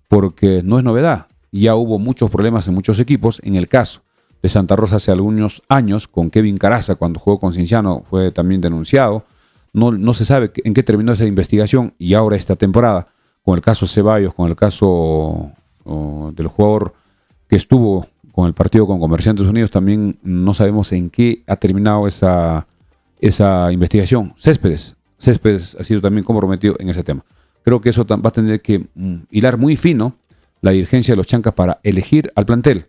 porque no es novedad. Ya hubo muchos problemas en muchos equipos. En el caso de Santa Rosa hace algunos años, con Kevin Caraza, cuando jugó con Cinciano, fue también denunciado. No se sabe en qué terminó esa investigación, y ahora esta temporada, con el caso Ceballos, con el caso del jugador que estuvo con el partido con Comerciantes Unidos, también no sabemos en qué ha terminado esa investigación. Céspedes ha sido también comprometido en ese tema. Creo que eso va a tener que hilar muy fino la dirigencia de los Chancas para elegir al plantel,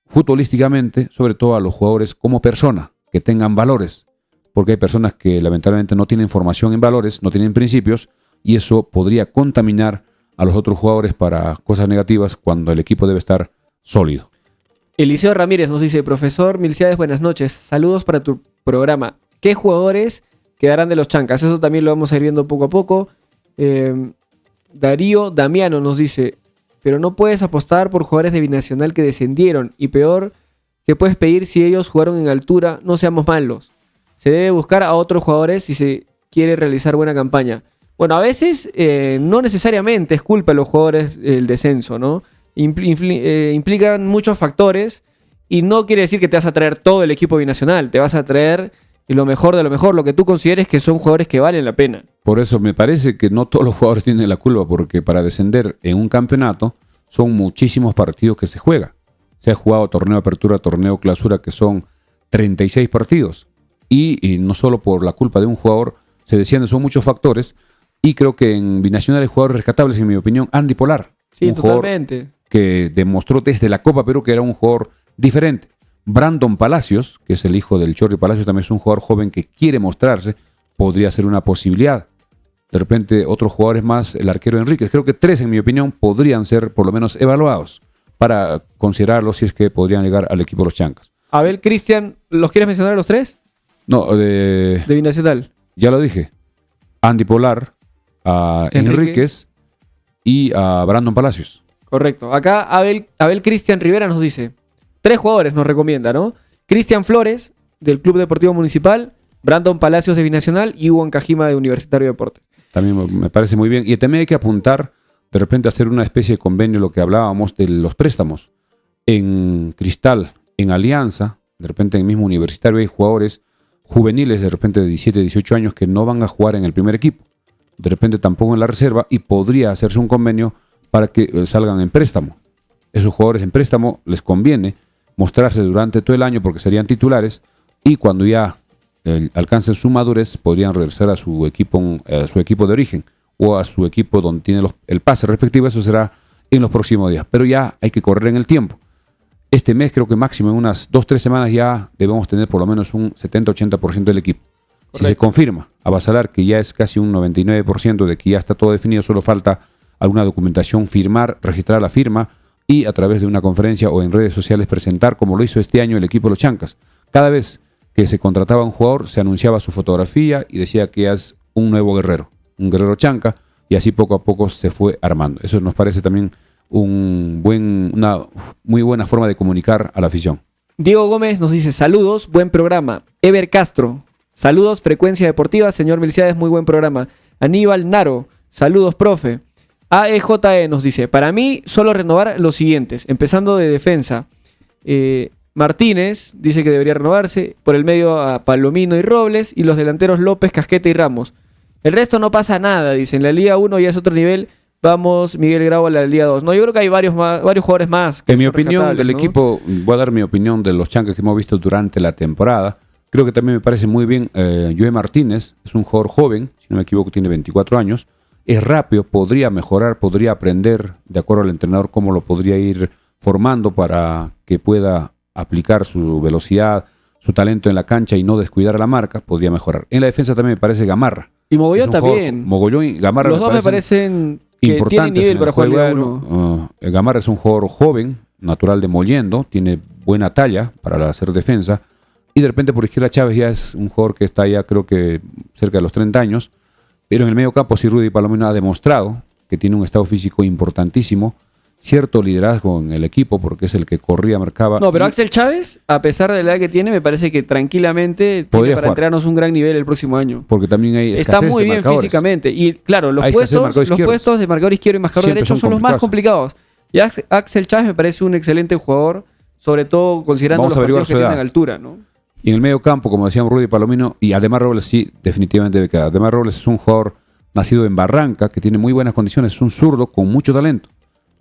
futbolísticamente, sobre todo a los jugadores como persona, que tengan valores, porque hay personas que lamentablemente no tienen formación en valores, no tienen principios, y eso podría contaminar a los otros jugadores para cosas negativas cuando el equipo debe estar sólido. Eliseo Ramírez nos dice, profesor Milciades, buenas noches. Saludos para tu programa. ¿Qué jugadores quedarán de los Chancas? Eso también lo vamos a ir viendo poco a poco. Darío Damiano nos dice, pero no puedes apostar por jugadores de Binacional que descendieron, y peor, que puedes pedir si ellos jugaron en altura, no seamos malos. Se debe buscar a otros jugadores si se quiere realizar buena campaña. Bueno, a veces no necesariamente es culpa de los jugadores el descenso, ¿no? Implican muchos factores, y no quiere decir que te vas a traer todo el equipo binacional, te vas a traer lo mejor de lo mejor, lo que tú consideres que son jugadores que valen la pena. Por eso me parece que no todos los jugadores tienen la culpa, porque para descender en un campeonato son muchísimos partidos que se juega. Se ha jugado torneo de apertura, torneo clausura, que son 36 partidos. Y no solo por la culpa de un jugador se desciende, son muchos factores. Y creo que en Binacional hay jugadores rescatables, en mi opinión. Andy Polar, Sí, un jugador totalmente. que demostró desde la Copa Perú que era un jugador diferente. Brandon Palacios, que es el hijo del Chorri Palacios, también es un jugador joven que quiere mostrarse, podría ser una posibilidad. De repente otros jugadores más, el arquero Enríquez, creo que 3 en mi opinión podrían ser por lo menos evaluados para considerarlos si es que podrían llegar al equipo de los Chancas. Abel, Cristian, ¿los quieres mencionar a los 3? No, De Binacional. ya lo dije. Andy Polar, a Enríquez y a Brandon Palacios. Correcto. Acá Abel Cristian Rivera nos dice, 3 jugadores nos recomienda, ¿no? Cristian Flores, del Club Deportivo Municipal, Brandon Palacios de Binacional y Hugo Ancajima de Universitario de Deportes. También me parece muy bien. Y también hay que apuntar, de repente, a hacer una especie de convenio, lo que hablábamos de los préstamos. En Cristal, en Alianza, de repente en el mismo Universitario hay jugadores juveniles, de repente de 17, 18 años, que no van a jugar en el primer equipo. De repente tampoco en la reserva, y podría hacerse un convenio para que salgan en préstamo. Esos jugadores en préstamo les conviene mostrarse durante todo el año porque serían titulares, y cuando ya alcancen su madurez podrían regresar a su equipo de origen o a su equipo donde tiene el pase respectivo. Eso será en los próximos días, pero ya hay que correr en el tiempo. Este mes creo que máximo en unas 2-3 semanas ya debemos tener por lo menos un 70-80% del equipo. Correcto. Si se confirma a Basalar que ya es casi un 99% de que ya está todo definido, solo falta alguna documentación, firmar, registrar la firma y a través de una conferencia o en redes sociales presentar, como lo hizo este año el equipo de los Chancas. Cada vez que se contrataba un jugador, se anunciaba su fotografía y decía que es un nuevo guerrero, un guerrero Chanca, y así poco a poco se fue armando. Eso nos parece también una muy buena forma de comunicar a la afición. Diego Gómez nos dice, saludos, buen programa. Ever Castro, saludos, Frecuencia Deportiva, señor Melciades, muy buen programa. Aníbal Naro, saludos, profe. AEJE nos dice, para mí solo renovar los siguientes, empezando de defensa. Martínez dice que debería renovarse, por el medio a Palomino y Robles, y los delanteros López, Casquete y Ramos. El resto no pasa nada, dice, en la Liga 1 ya es otro nivel, vamos Miguel Grau a la Liga 2. No, yo creo que hay varios jugadores más. En mi opinión del equipo, voy a dar mi opinión de los Chancas que hemos visto durante la temporada. Creo que también me parece muy bien Joe Martínez, es un jugador joven, si no me equivoco tiene 24 años, es rápido, podría mejorar, podría aprender, de acuerdo al entrenador, cómo lo podría ir formando para que pueda aplicar su velocidad, su talento en la cancha y no descuidar a la marca, podría mejorar. En la defensa también me parece Gamarra. Y Mogollón también. Mogollón y Gamarra los dos me parecen que tienen nivel para jugar Liga 1. Gamarra es un jugador joven, natural de Mollendo, tiene buena talla para hacer defensa. Y de repente por izquierda Chávez ya es un jugador que está ya creo que cerca de los 30 años. Pero en el medio campo sí Rudy Palomino ha demostrado que tiene un estado físico importantísimo, cierto liderazgo en el equipo porque es el que corría, marcaba. No, pero Axel Chávez, a pesar de la edad que tiene, me parece que tranquilamente tiene para entregarnos un gran nivel el próximo año. Porque también hay está muy bien físicamente. Y claro, los puestos de marcador izquierdo y marcador derecho son los más complicados. Y Axel Chávez me parece un excelente jugador, sobre todo considerando los partidos que tienen altura, ¿no? Y en el medio campo, como decíamos, Rudy Palomino y además Robles sí, definitivamente debe quedar. Además Robles es un jugador nacido en Barranca, que tiene muy buenas condiciones, es un zurdo con mucho talento.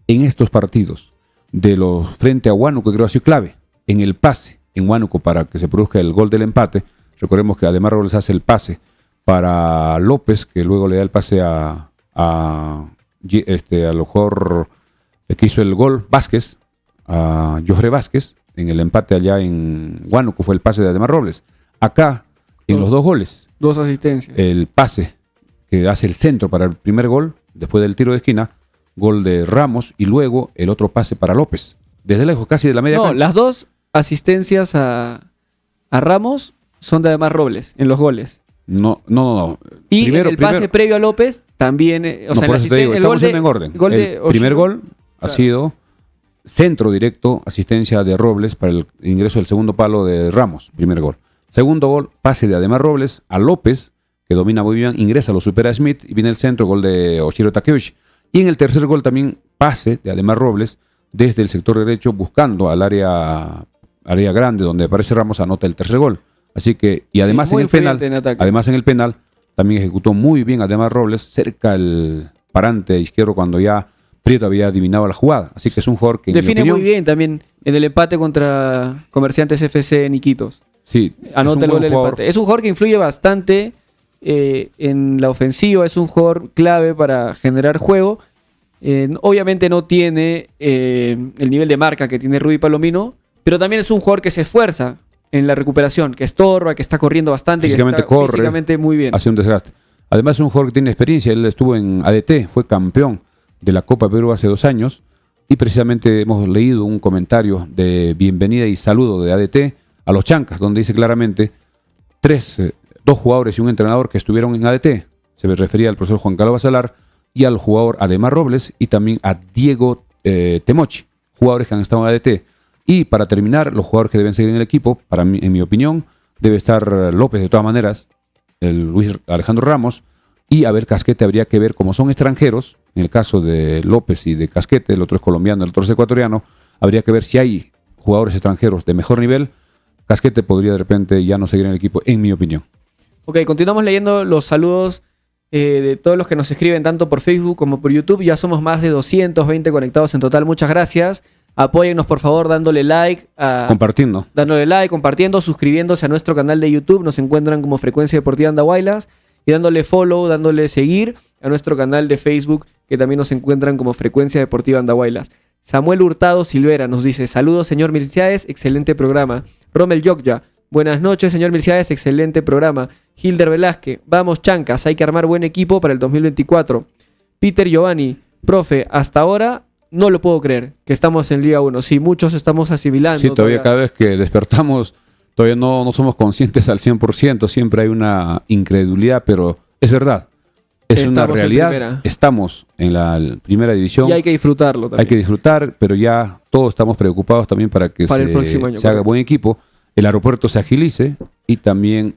En estos partidos de los frente a Huánuco, creo que ha sido clave, en el pase en Huánuco para que se produzca el gol del empate. Recordemos que además Robles hace el pase para López, que luego le da el pase a lo mejor que hizo el gol Vázquez, a Jofre Vázquez. En el empate allá en Huánuco fue el pase de Ademar Robles. Acá, en los 2 goles. 2 asistencias. El pase que hace el centro para el primer gol, después del tiro de esquina, gol de Ramos, y luego el otro pase para López. Desde lejos, casi de la media cancha. Las 2 asistencias a Ramos son de Ademar Robles, en los goles. No. Y el pase previo a López también, el gol en orden. El primer gol ha sido centro directo, asistencia de Robles para el ingreso del segundo palo de Ramos, primer gol. Segundo gol, pase de Ademar Robles a López, que domina muy bien, ingresa, lo supera Smith y viene el centro, gol de Oshiro Takeuchi. Y en el tercer gol también pase de Ademar Robles desde el sector derecho buscando al área grande donde aparece Ramos, anota el tercer gol. Así que, y además sí, en el penal, también ejecutó muy bien Ademar Robles cerca el parante izquierdo cuando ya Prieto había adivinado la jugada. Así que es un jugador que define muy bien también en el empate contra Comerciantes FC en Iquitos. Sí, anota el gol del empate. Es un jugador que influye bastante en la ofensiva, es un jugador clave para generar juego Obviamente no tiene el nivel de marca que tiene Rudy Palomino, pero también es un jugador que se esfuerza en la recuperación, que estorba, que está corriendo bastante, Físicamente que está corre, físicamente muy bien. hace un desgaste. Además es un jugador que tiene experiencia, él estuvo en ADT, fue campeón de la Copa Perú hace 2 años y precisamente hemos leído un comentario de bienvenida y saludo de ADT a los Chancas, donde dice claramente 2 jugadores y un entrenador que estuvieron en ADT. Se refería al profesor Juan Carlos Basalar y al jugador Ademar Robles y también a Diego Temochi, jugadores que han estado en ADT. Y para terminar, los jugadores que deben seguir en el equipo, para mí, en mi opinión, debe estar López de todas maneras, el Luis Alejandro Ramos, y a ver, Casquete habría que ver, como son extranjeros, en el caso de López y de Casquete, el otro es colombiano, el otro es ecuatoriano, habría que ver si hay jugadores extranjeros de mejor nivel. Casquete podría de repente ya no seguir en el equipo, en mi opinión. Ok, continuamos leyendo los saludos de todos los que nos escriben tanto por Facebook como por YouTube. Ya somos más de 220 conectados en total. Muchas gracias. Apóyennos por favor dándole like. Compartiendo. Dándole like, compartiendo, suscribiéndose a nuestro canal de YouTube. Nos encuentran como Frecuencia Deportiva Andahuaylas. Y dándole follow, dándole seguir a nuestro canal de Facebook, que también nos encuentran como Frecuencia Deportiva Andahuaylas. Samuel Hurtado Silvera nos dice: saludos señor Milciades, excelente programa. Rommel Yokya: buenas noches señor Milciades, excelente programa. Hilder Velázquez: vamos Chancas, hay que armar buen equipo para el 2024. Peter Giovanni: profe, hasta ahora no lo puedo creer que estamos en Liga 1. Sí, muchos estamos asimilando. Sí, todavía cada vez que despertamos, todavía no somos conscientes al 100%, siempre hay una incredulidad, pero es verdad. Es una realidad. Estamos en la primera división. Y hay que disfrutarlo también. Hay que disfrutar, pero ya todos estamos preocupados también para que el próximo año, se haga buen equipo, el aeropuerto se agilice y también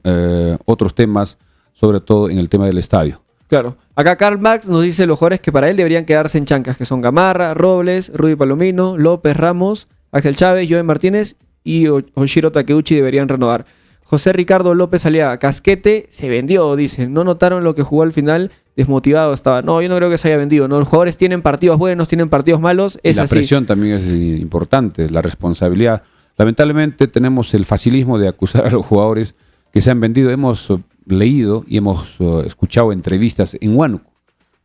otros temas, sobre todo en el tema del estadio. Claro. Acá Karl Marx nos dice los jugadores que para él deberían quedarse en Chancas, que son Gamarra, Robles, Rudy Palomino, López, Ramos, Ángel Chávez, Joven Martínez y Oshiro Takeuchi deberían renovar. José Ricardo López Aliaga: Casquete se vendió, dice. ¿No notaron lo que jugó al final? Desmotivado estaba. No, yo no creo que se haya vendido. No, los jugadores tienen partidos buenos, tienen partidos malos. Es la presión también es importante, la responsabilidad. Lamentablemente tenemos el facilismo de acusar a los jugadores que se han vendido. Hemos leído y hemos escuchado entrevistas en Huánuco,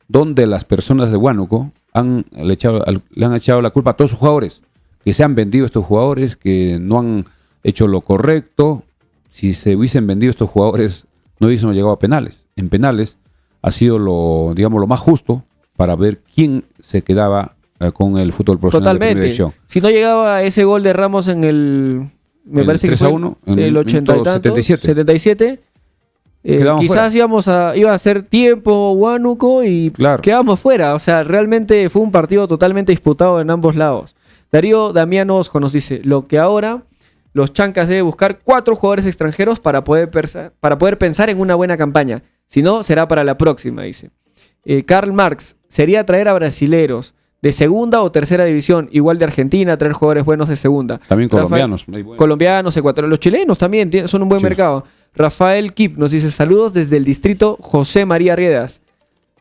donde las personas de Huánuco le han echado la culpa a todos sus jugadores, que se han vendido estos jugadores, que no han hecho lo correcto. Si se hubiesen vendido estos jugadores, no hubiésemos llegado a penales. En penales ha sido lo más justo para ver quién se quedaba con el fútbol profesional. Totalmente. De primera división. Si no llegaba ese gol de Ramos en el... Me parece 3 que fue a 1, en el 80 y tanto, 77. Quizás iba a ser tiempo Huánuco y claro, quedamos fuera. O sea, realmente fue un partido totalmente disputado en ambos lados. Darío Damián Osco nos dice: lo que ahora los Chancas deben buscar 4 jugadores extranjeros para poder pensar en una buena campaña. Si no, será para la próxima, dice. Karl Marx: sería traer a brasileros de segunda o tercera división, igual de Argentina, traer jugadores buenos de segunda. También colombianos. Colombianos, ecuatorianos, los chilenos también son un buen mercado. Rafael Kip nos dice: saludos desde el distrito José María Riedas.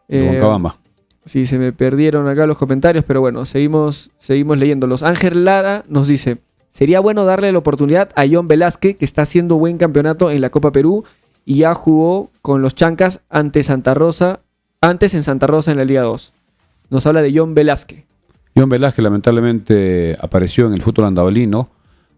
Huancabamba. Sí, se me perdieron acá los comentarios, pero bueno, seguimos leyéndolos. Ángel Lara nos dice: sería bueno darle la oportunidad a John Velázquez, que está haciendo buen campeonato en la Copa Perú y ya jugó con los Chancas antes en Santa Rosa en la Liga 2. Nos habla de John Velázquez. John Velázquez lamentablemente apareció en el fútbol andabolino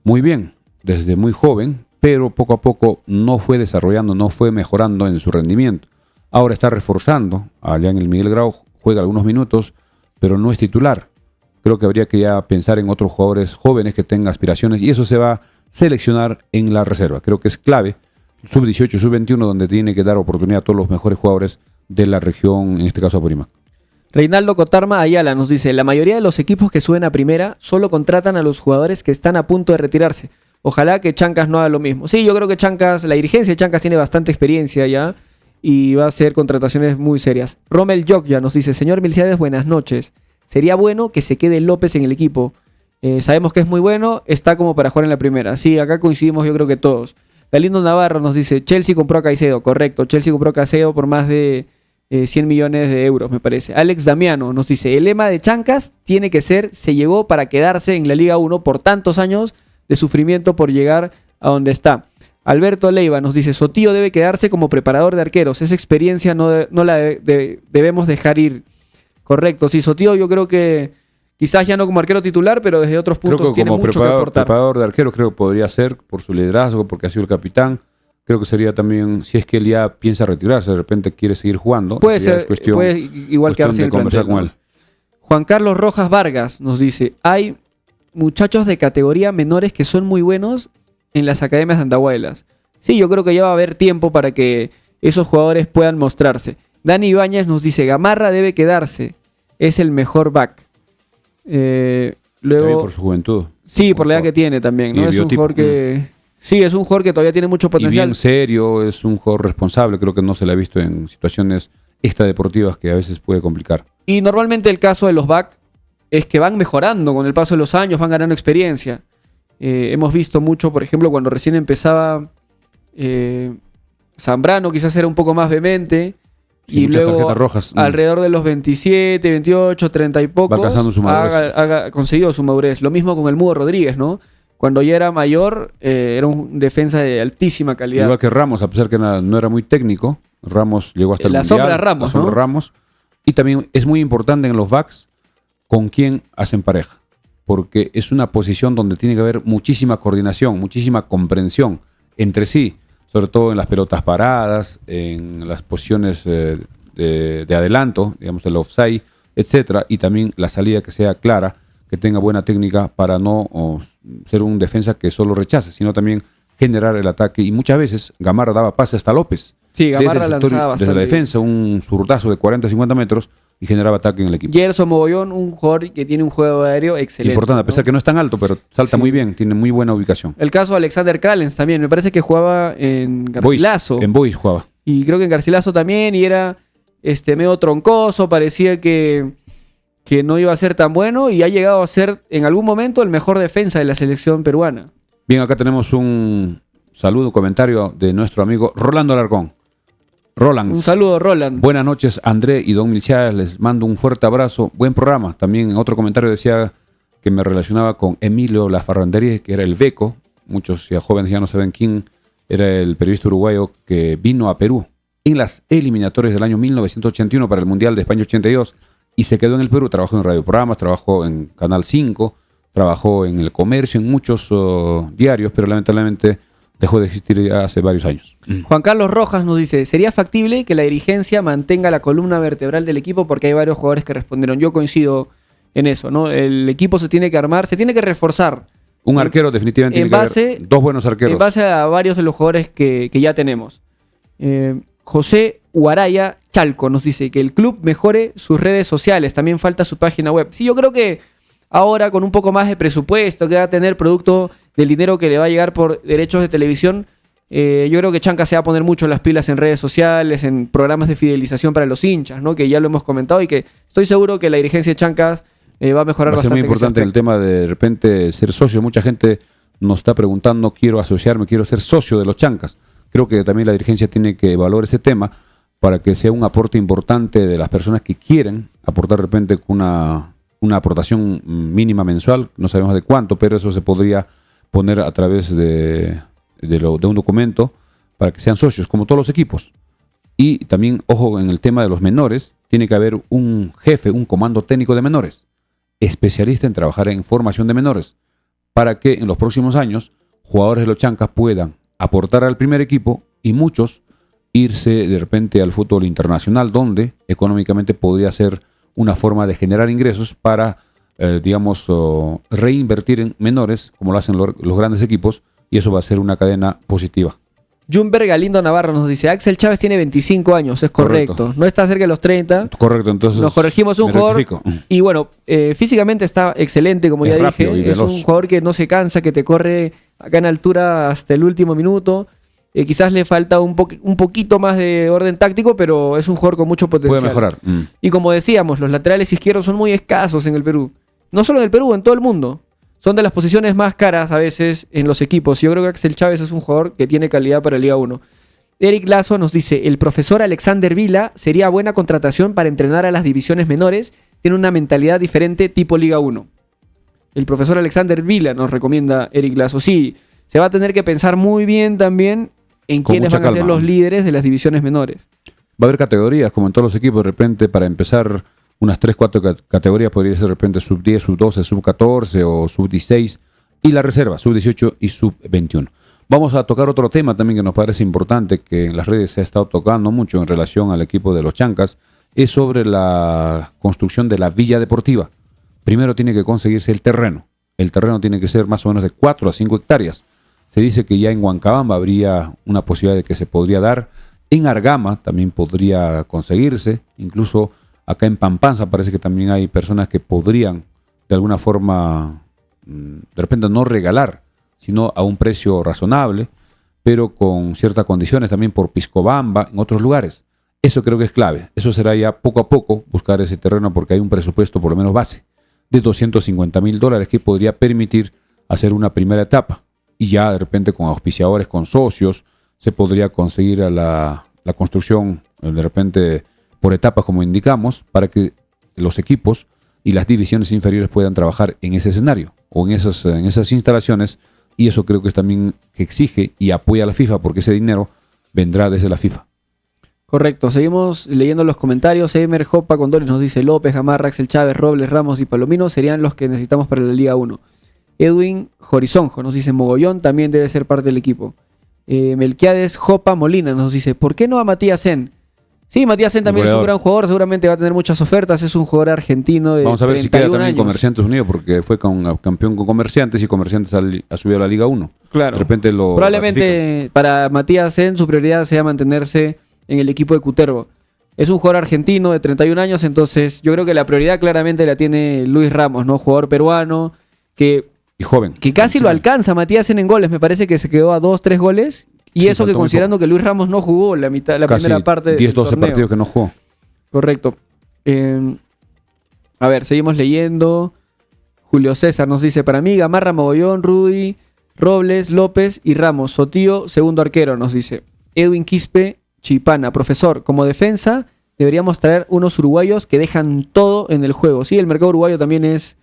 muy bien, desde muy joven, pero poco a poco no fue desarrollando, no fue mejorando en su rendimiento. Ahora está reforzando, allá en el Miguel Grau juega algunos minutos, pero no es titular. Creo que habría que ya pensar en otros jugadores jóvenes que tengan aspiraciones y eso se va a seleccionar en la reserva. Creo que es clave, sub-18, sub-21, donde tiene que dar oportunidad a todos los mejores jugadores de la región, en este caso Apurímac. Reinaldo Cotarma Ayala nos dice: la mayoría de los equipos que suben a primera solo contratan a los jugadores que están a punto de retirarse. Ojalá que Chancas no haga lo mismo. Sí, yo creo que Chancas, la dirigencia de Chancas tiene bastante experiencia ya y va a hacer contrataciones muy serias. Rommel Yokya nos dice: señor Milciades, buenas noches. Sería bueno que se quede López en el equipo. Sabemos que es muy bueno, está como para jugar en la primera. Sí, acá coincidimos yo creo que todos. Galindo Navarro nos dice: Chelsea compró a Caicedo. Correcto, Chelsea compró a Caicedo por más de 100 millones de euros, me parece. Alex Damiano nos dice: el lema de Chancas tiene que ser: se llegó para quedarse en la Liga 1 por tantos años de sufrimiento por llegar a donde está. Alberto Leiva nos dice: Sotillo debe quedarse como preparador de arqueros. Esa experiencia no la debemos dejar ir. Correcto, sí, Sotillo yo creo que quizás ya no como arquero titular, pero desde otros puntos Creo que tiene como mucho que aportar. preparador de arquero creo que podría ser por su liderazgo, porque ha sido el capitán. Creo que sería también, si es que él ya piensa retirarse, de repente quiere seguir jugando. Puede ya es ser, cuestión, puede igual cuestión quedarse de en el conversar plantel, con ¿no? él. Juan Carlos Rojas Vargas nos dice, hay muchachos de categoría menores que son muy buenos en las academias de Andahuaylas. Sí, yo creo que ya va a haber tiempo para que esos jugadores puedan mostrarse. Dani Ibáñez nos dice, Gamarra debe quedarse, es el mejor back. También Luego, por su juventud. sí, por la edad que tiene también, Y ¿no? el Es un biotipo. jugador que... Sí, es un jugador que todavía tiene mucho Y potencial. bien serio, es un jugador responsable. Creo que no se le ha visto en situaciones extradeportivas que a veces puede complicar. Y normalmente el caso de los back es que van mejorando con el paso de los años, van ganando experiencia. Hemos visto mucho, por ejemplo, cuando recién empezaba Zambrano, quizás era un poco más vehemente. Sí, Y muchas luego, tarjetas rojas. alrededor de los 27, 28, 30 y pocos, alcanzando su madurez. conseguido su madurez. Lo mismo con el Mudo Rodríguez, ¿no? Cuando ya era mayor, era un defensa de altísima calidad. Igual que Ramos, a pesar que no era muy técnico, Ramos llegó hasta el La Mundial. sombra Ramos, la sombra ¿no? Ramos. Y también es muy importante en los backs con quién hacen pareja, porque es una posición donde tiene que haber muchísima coordinación, muchísima comprensión entre sí, sobre todo en las pelotas paradas, en las posiciones de adelanto, digamos el offside, etcétera, y también la salida que sea clara, que tenga buena técnica para no ser un defensa que solo rechace, sino también generar el ataque. Y muchas veces Gamarra daba pase hasta López. Sí, Gamarra Desde el sector, lanzaba desde bastante la bien. defensa, un zurdazo de 40-50 metros y generaba ataque en el equipo. Gerson Mogollón, un jugador que tiene un juego aéreo excelente. Importante, a ¿no? pesar que no es tan alto, pero salta Sí. muy bien, tiene muy buena ubicación. El caso de Alexander Callens también, me parece que jugaba en Garcilaso. En Boys jugaba. Y creo que en Garcilaso también, y era medio troncoso, parecía que no iba a ser tan bueno, y ha llegado a ser en algún momento el mejor defensa de la selección peruana. Bien, acá tenemos un saludo, comentario de nuestro amigo Rolando Alarcón. Roland. Un saludo, Roland. Buenas noches, André y Don Milciades. Les mando un fuerte abrazo. Buen programa. También en otro comentario decía que me relacionaba con Emilio Lafarranderie, que era el Beco. Muchos ya jóvenes ya no saben quién era el periodista uruguayo que vino a Perú en las eliminatorias del año 1981 para el Mundial de España 82 y se quedó en el Perú. Trabajó en radioprogramas, trabajó en Canal 5, trabajó en El Comercio, en muchos diarios, pero lamentablemente dejó de existir ya hace varios años. Juan Carlos Rojas nos dice, ¿sería factible que la dirigencia mantenga la columna vertebral del equipo? Porque hay varios jugadores que respondieron. Yo coincido en eso, ¿no? El equipo se tiene que armar, se tiene que reforzar. Un arquero definitivamente en tiene que base- haber dos buenos arqueros. En base a varios de los jugadores que ya tenemos. José Huaraya Chalco nos dice que el club mejore sus redes sociales, también falta su página web. Sí, yo creo que ahora con un poco más de presupuesto que va a tener producto del dinero que le va a llegar por derechos de televisión, yo creo que Chanca se va a poner mucho las pilas en redes sociales, en programas de fidelización para los hinchas, ¿no? Que ya lo hemos comentado y que estoy seguro que la dirigencia de Chancas va a mejorar Va a ser bastante. muy en ese importante el aspecto. tema de repente ser socio. Mucha gente nos está preguntando, quiero asociarme, quiero ser socio de los Chancas. Creo que también la dirigencia tiene que evaluar ese tema para que sea un aporte importante de las personas que quieren aportar de repente una aportación mínima mensual, no sabemos de cuánto, pero eso se podría poner a través de un documento para que sean socios, como todos los equipos. Y también, ojo, en el tema de los menores, tiene que haber un jefe, un comando técnico de menores, especialista en trabajar en formación de menores, para que en los próximos años jugadores de los Chancas puedan aportar al primer equipo y muchos irse de repente al fútbol internacional, donde económicamente podría ser una forma de generar ingresos para, reinvertir en menores, como lo hacen los grandes equipos, y eso va a ser una cadena positiva. Jumber Galindo Navarro nos dice, Axel Chávez tiene 25 años, es correcto. No está cerca de los 30. Correcto, entonces Nos corregimos un me jugador. rectifico. Y bueno, físicamente está excelente, como Es ya rápido dije. y Es veloz. un jugador que no se cansa, que te corre acá en altura hasta el último minuto. Quizás le falta un poquito más de orden táctico, pero es un jugador con mucho potencial. Puede mejorar. Y como decíamos, los laterales izquierdos son muy escasos en el Perú. No solo en el Perú, en todo el mundo. Son de las posiciones más caras a veces en los equipos. Yo creo que Axel Chávez es un jugador que tiene calidad para Liga 1. Eric Lazo nos dice, el profesor Alexander Vila sería buena contratación para entrenar a las divisiones menores. Tiene una mentalidad diferente tipo Liga 1. El profesor Alexander Vila nos recomienda Eric Lazo. Sí, se va a tener que pensar muy bien también en Con quiénes mucha van a ser calma. los líderes de las divisiones menores. Va a haber categorías, como en todos los equipos, de repente, para empezar unas 3, 4 categorías, podría ser de repente sub-10, sub-12, sub-14 o sub-16, y la reserva, sub-18 y sub-21. Vamos a tocar otro tema también que nos parece importante, que en las redes se ha estado tocando mucho en relación al equipo de los Chancas, es sobre la construcción de la Villa Deportiva. Primero tiene que conseguirse el terreno. El terreno tiene que ser más o menos de 4 a 5 hectáreas. Se dice que ya en Huancabamba habría una posibilidad de que se podría dar. En Argama también podría conseguirse. Incluso acá en Pampanza parece que también hay personas que podrían de alguna forma, de repente no regalar, sino a un precio razonable, pero con ciertas condiciones también por Piscobamba, en otros lugares. Eso creo que es clave. Eso será ya poco a poco buscar ese terreno porque hay un presupuesto por lo menos base de $250,000 que podría permitir hacer una primera etapa. Y ya de repente con auspiciadores, con socios, se podría conseguir la construcción de repente por etapas como indicamos para que los equipos y las divisiones inferiores puedan trabajar en ese escenario o en esas instalaciones. Y eso creo que es también que exige y apoya a la FIFA porque ese dinero vendrá desde la FIFA. Correcto, seguimos leyendo los comentarios. Emer Jopa Condones nos dice López, Gamarra, Axel Chávez, Robles, Ramos y Palomino serían los que necesitamos para la Liga 1. Edwin Jorizonjo nos dice Mogollón también debe ser parte del equipo. Melquiades Jopa Molina nos dice ¿por qué no a Matías Sen? Sí, Matías Sen también es un gran jugador, seguramente va a tener muchas ofertas, es un jugador argentino de 31 años. Vamos a ver si queda también Comerciantes Unidos, porque fue campeón con Comerciantes y Comerciantes ha subido a la Liga 1. Claro. De repente probablemente para Matías Sen su prioridad sea mantenerse en el equipo de Cutervo. Es un jugador argentino de 31 años, entonces yo creo que la prioridad claramente la tiene Luis Ramos, ¿no? Jugador peruano y joven. Que casi lo alcanza Matías en goles, me parece que se quedó a 2, 3 goles. Y sí, eso que considerando que Luis Ramos no jugó la primera parte 10, 12 partidos que no jugó. Correcto. A ver, seguimos leyendo. Julio César nos dice, para mí, Gamarra, Mogollón, Rudy, Robles, López y Ramos. Sotío, segundo arquero, nos dice. Edwin Quispe, Chipana. Profesor, como defensa, deberíamos traer unos uruguayos que dejan todo en el juego. Sí, el mercado uruguayo también es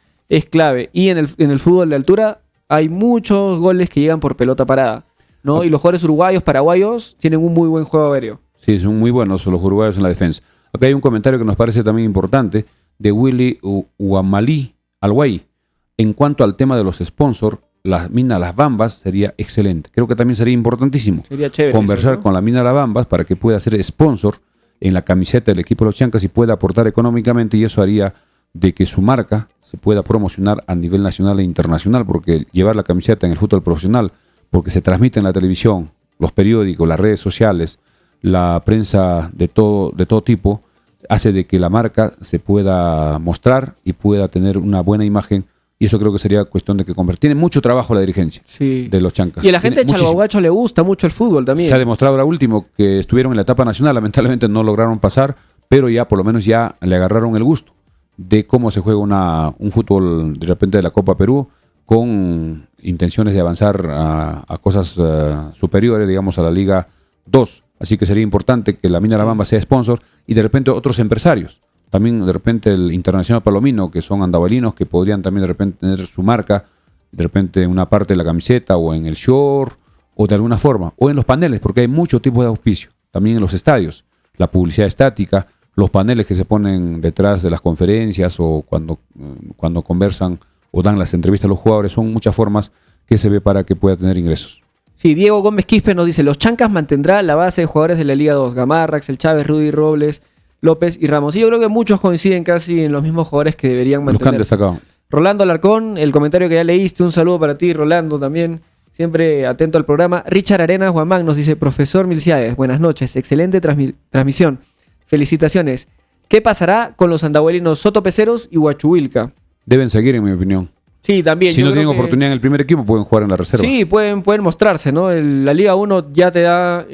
clave. Y en el fútbol de altura hay muchos goles que llegan por pelota parada, ¿no? Y los jugadores uruguayos, paraguayos, tienen un muy buen juego aéreo. Sí, son muy buenos los uruguayos en la defensa. Acá hay un comentario que nos parece también importante de Willy Uamalí Alguay. En cuanto al tema de los sponsors, la mina Las Bambas sería excelente. Creo que también sería importantísimo sería chévere conversar eso, ¿no? con la mina Las Bambas para que pueda ser sponsor en la camiseta del equipo de los Chancas y pueda aportar económicamente, y eso haría de que su marca se pueda promocionar a nivel nacional e internacional, porque llevar la camiseta en el fútbol profesional, porque se transmite en la televisión, los periódicos, las redes sociales, la prensa de todo tipo, hace de que la marca se pueda mostrar y pueda tener una buena imagen. Y eso creo que sería cuestión de que convertir. Tiene mucho trabajo la dirigencia de los Chancas. Y a la gente de Chalhuahuacho le gusta mucho el fútbol también. Se ha demostrado ahora último que estuvieron en la etapa nacional, lamentablemente no lograron pasar, pero ya por lo menos ya le agarraron el gusto de cómo se juega un fútbol de repente de la Copa Perú, con intenciones de avanzar a cosas superiores, digamos, a la Liga 2. Así que sería importante que la mina La Bamba sea sponsor y de repente otros empresarios. También de repente el Internacional Palomino, que son andavalinos, que podrían también de repente tener su marca, de repente en una parte de la camiseta o en el short, o de alguna forma, o en los paneles, porque hay muchos tipos de auspicio. También en los estadios, la publicidad estática, los paneles que se ponen detrás de las conferencias o cuando conversan o dan las entrevistas a los jugadores, son muchas formas que se ve para que pueda tener ingresos. Sí, Diego Gómez Quispe nos dice, los Chancas mantendrá la base de jugadores de la Liga 2, Gamarra, Axel Chávez, Rudy, Robles, López y Ramos. Y yo creo que muchos coinciden casi en los mismos jugadores que deberían mantenerse. Los que han destacado. Rolando Alarcón, el comentario que ya leíste, un saludo para ti, Rolando, también, siempre atento al programa. Richard Arenas Guamán nos dice, profesor Milciades, buenas noches, excelente transmisión, felicitaciones. ¿Qué pasará con los andahuelinos Sotopeceros y Huachuvilca? Deben seguir, en mi opinión. Sí, también. Si no tienen oportunidad en el primer equipo, pueden jugar en la reserva. Sí, pueden mostrarse, ¿no? La Liga 1 ya te da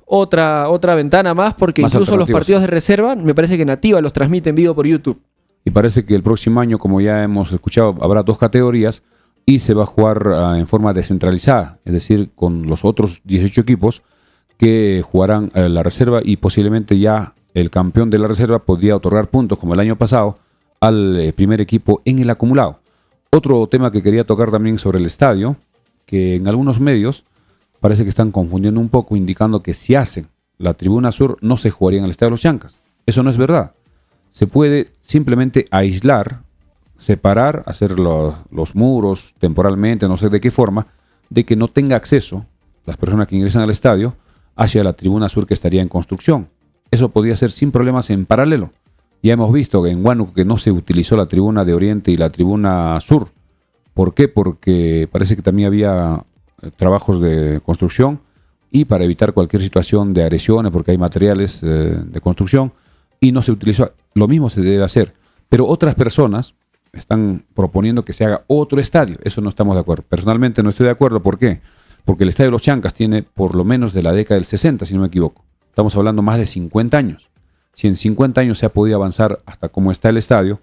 otra ventana más, porque más incluso los partidos de reserva, me parece que Nativa los transmite en vivo por YouTube. Y parece que el próximo año, como ya hemos escuchado, habrá 2 categorías y se va a jugar en forma descentralizada, es decir, con los otros 18 equipos que jugarán la reserva, y posiblemente ya el campeón de la reserva podría otorgar puntos, como el año pasado, al primer equipo en el acumulado. Otro tema que quería tocar también sobre el estadio, que en algunos medios parece que están confundiendo un poco, indicando que si hacen la tribuna sur no se jugaría en el estadio de los Chancas. Eso no es verdad. se puede simplemente aislar, separar, hacer los muros temporalmente, no sé de qué forma, de que no tenga acceso las personas que ingresan al estadio hacia la tribuna sur que estaría en construcción. Eso podría ser sin problemas en paralelo. Ya hemos visto que en Huánuco que no se utilizó la tribuna de Oriente y la tribuna sur. ¿Por qué? Porque parece que también había trabajos de construcción y para evitar cualquier situación de agresiones, porque hay materiales de construcción, y no se utilizó. Lo mismo se debe hacer. Pero otras personas están proponiendo que se haga otro estadio. Eso no estamos de acuerdo. Personalmente no estoy de acuerdo. ¿Por qué? Porque el Estadio de los Chancas tiene por lo menos de la década del 60, si no me equivoco. Estamos hablando más de 50 años. Si en 50 años se ha podido avanzar hasta cómo está el estadio,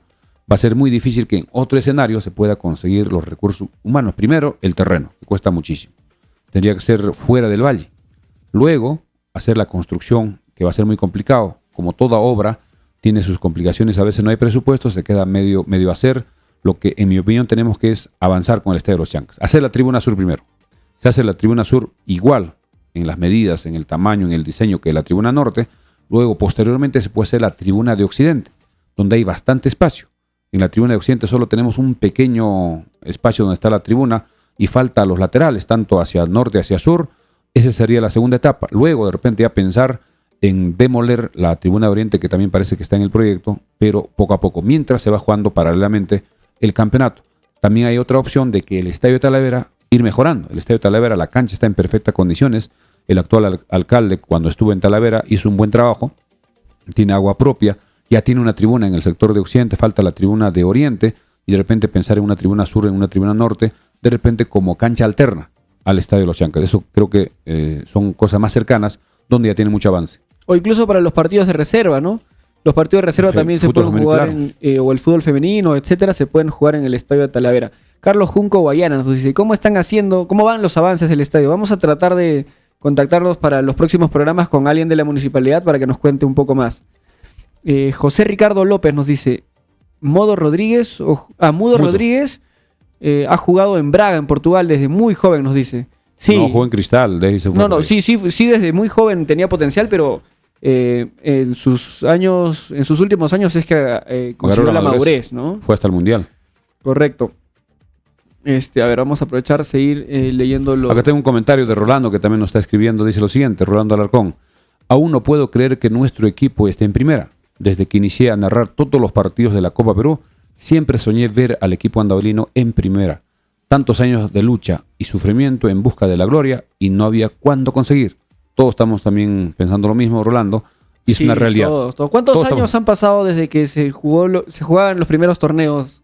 va a ser muy difícil que en otro escenario se pueda conseguir los recursos humanos. Primero, el terreno, que cuesta muchísimo. Tendría que ser fuera del valle. Luego, hacer la construcción, que va a ser muy complicado. Como toda obra, tiene sus complicaciones. A veces no hay presupuesto, se queda medio hacer. Lo que, en mi opinión, tenemos que es avanzar con el Estadio de los Chancas. Hacer la tribuna sur primero. Se hace la tribuna sur igual en las medidas, en el tamaño, en el diseño que la tribuna norte. Luego, posteriormente, se puede hacer la tribuna de occidente, donde hay bastante espacio. En la tribuna de occidente solo tenemos un pequeño espacio donde está la tribuna y falta a los laterales, tanto hacia el norte, hacia el sur. Esa sería la segunda etapa. Luego, de repente, ya pensar en demoler la tribuna de oriente, que también parece que está en el proyecto, pero poco a poco, mientras se va jugando paralelamente el campeonato. También hay otra opción de que el Estadio de Talavera ir mejorando. El Estadio de Talavera, la cancha está en perfectas condiciones. El actual alcalde, cuando estuvo en Talavera, hizo un buen trabajo. Tiene agua propia. Ya tiene una tribuna en el sector de occidente. Falta la tribuna de oriente. Y de repente pensar en una tribuna sur, en una tribuna norte. De repente como cancha alterna al Estadio de los Chancas. Eso creo que son cosas más cercanas, donde ya tiene mucho avance. O incluso para los partidos de reserva, ¿no? Los partidos de reserva también se pueden jugar, claro. O el fútbol femenino, etcétera, se pueden jugar en el Estadio de Talavera. Carlos Junco Guayana nos dice, ¿cómo están haciendo, cómo van los avances del estadio? Vamos a tratar de contactarlos para los próximos programas con alguien de la municipalidad para que nos cuente un poco más. José Ricardo López nos dice, Mudo Rodríguez ha jugado en Braga, en Portugal, desde muy joven, nos dice. Sí. No, jugó en Cristal. De ahí se fue sí, desde muy joven tenía potencial, pero en sus últimos años es que consiguió la madurez, ¿no? Fue hasta el Mundial. Correcto. A ver, vamos a aprovechar, seguir leyendo los... Acá tengo un comentario de Rolando que también nos está escribiendo. Dice lo siguiente, Rolando Alarcón. Aún no puedo creer que nuestro equipo esté en primera. Desde que inicié a narrar todos los partidos de la Copa Perú, siempre soñé ver al equipo andabolino en primera. Tantos años de lucha y sufrimiento en busca de la gloria y no había cuándo conseguir. Todos estamos también pensando lo mismo, Rolando, y es una realidad. Todos. ¿Cuántos años han pasado desde que se jugaban los primeros torneos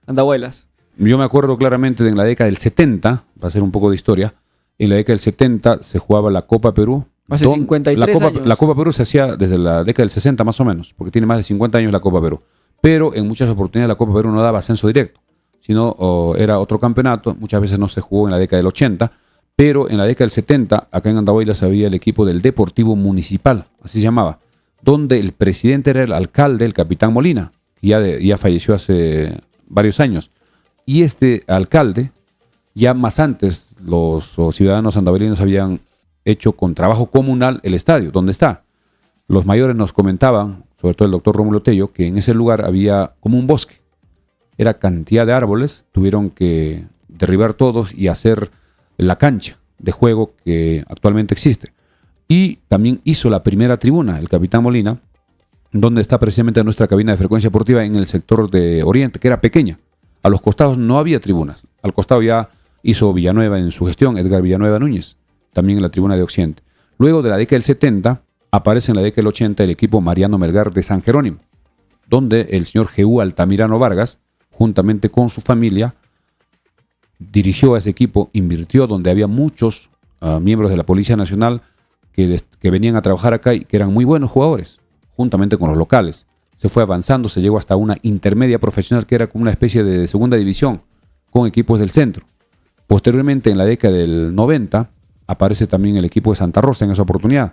andahuelas? Yo me acuerdo claramente de en la década del 70, va a ser un poco de historia, en la década del 70 se jugaba la Copa Perú. Hace 53 años. La Copa Perú se hacía desde la década del 60 más o menos, porque tiene más de 50 años la Copa Perú. Pero en muchas oportunidades la Copa Perú no daba ascenso directo, sino era otro campeonato. Muchas veces no se jugó en la década del 80, pero en la década del 70, acá en Andahuaylas había el equipo del Deportivo Municipal, así se llamaba, donde el presidente era el alcalde, el capitán Molina, que ya falleció hace varios años. Y este alcalde, ya más antes, los ciudadanos andahuaylinos habían hecho con trabajo comunal el estadio, donde está. Los mayores nos comentaban, sobre todo el doctor Rómulo Tello, que en ese lugar había como un bosque. Era cantidad de árboles, tuvieron que derribar todos y hacer la cancha de juego que actualmente existe. Y también hizo la primera tribuna, el capitán Molina, donde está precisamente nuestra cabina de frecuencia deportiva en el sector de Oriente, que era pequeña. A los costados no había tribunas. Al costado ya hizo Villanueva en su gestión, Edgar Villanueva Núñez, también en la tribuna de Occidente. Luego de la década del 70, aparece en la década del 80 el equipo Mariano Melgar de San Jerónimo, donde el señor Jeú Altamirano Vargas, juntamente con su familia, dirigió a ese equipo, invirtió, donde había muchos miembros de la Policía Nacional que venían a trabajar acá y que eran muy buenos jugadores, juntamente con los locales. Se fue avanzando, se llegó hasta una intermedia profesional que era como una especie de segunda división con equipos del centro. Posteriormente, en la década del 90, aparece también el equipo de Santa Rosa en esa oportunidad.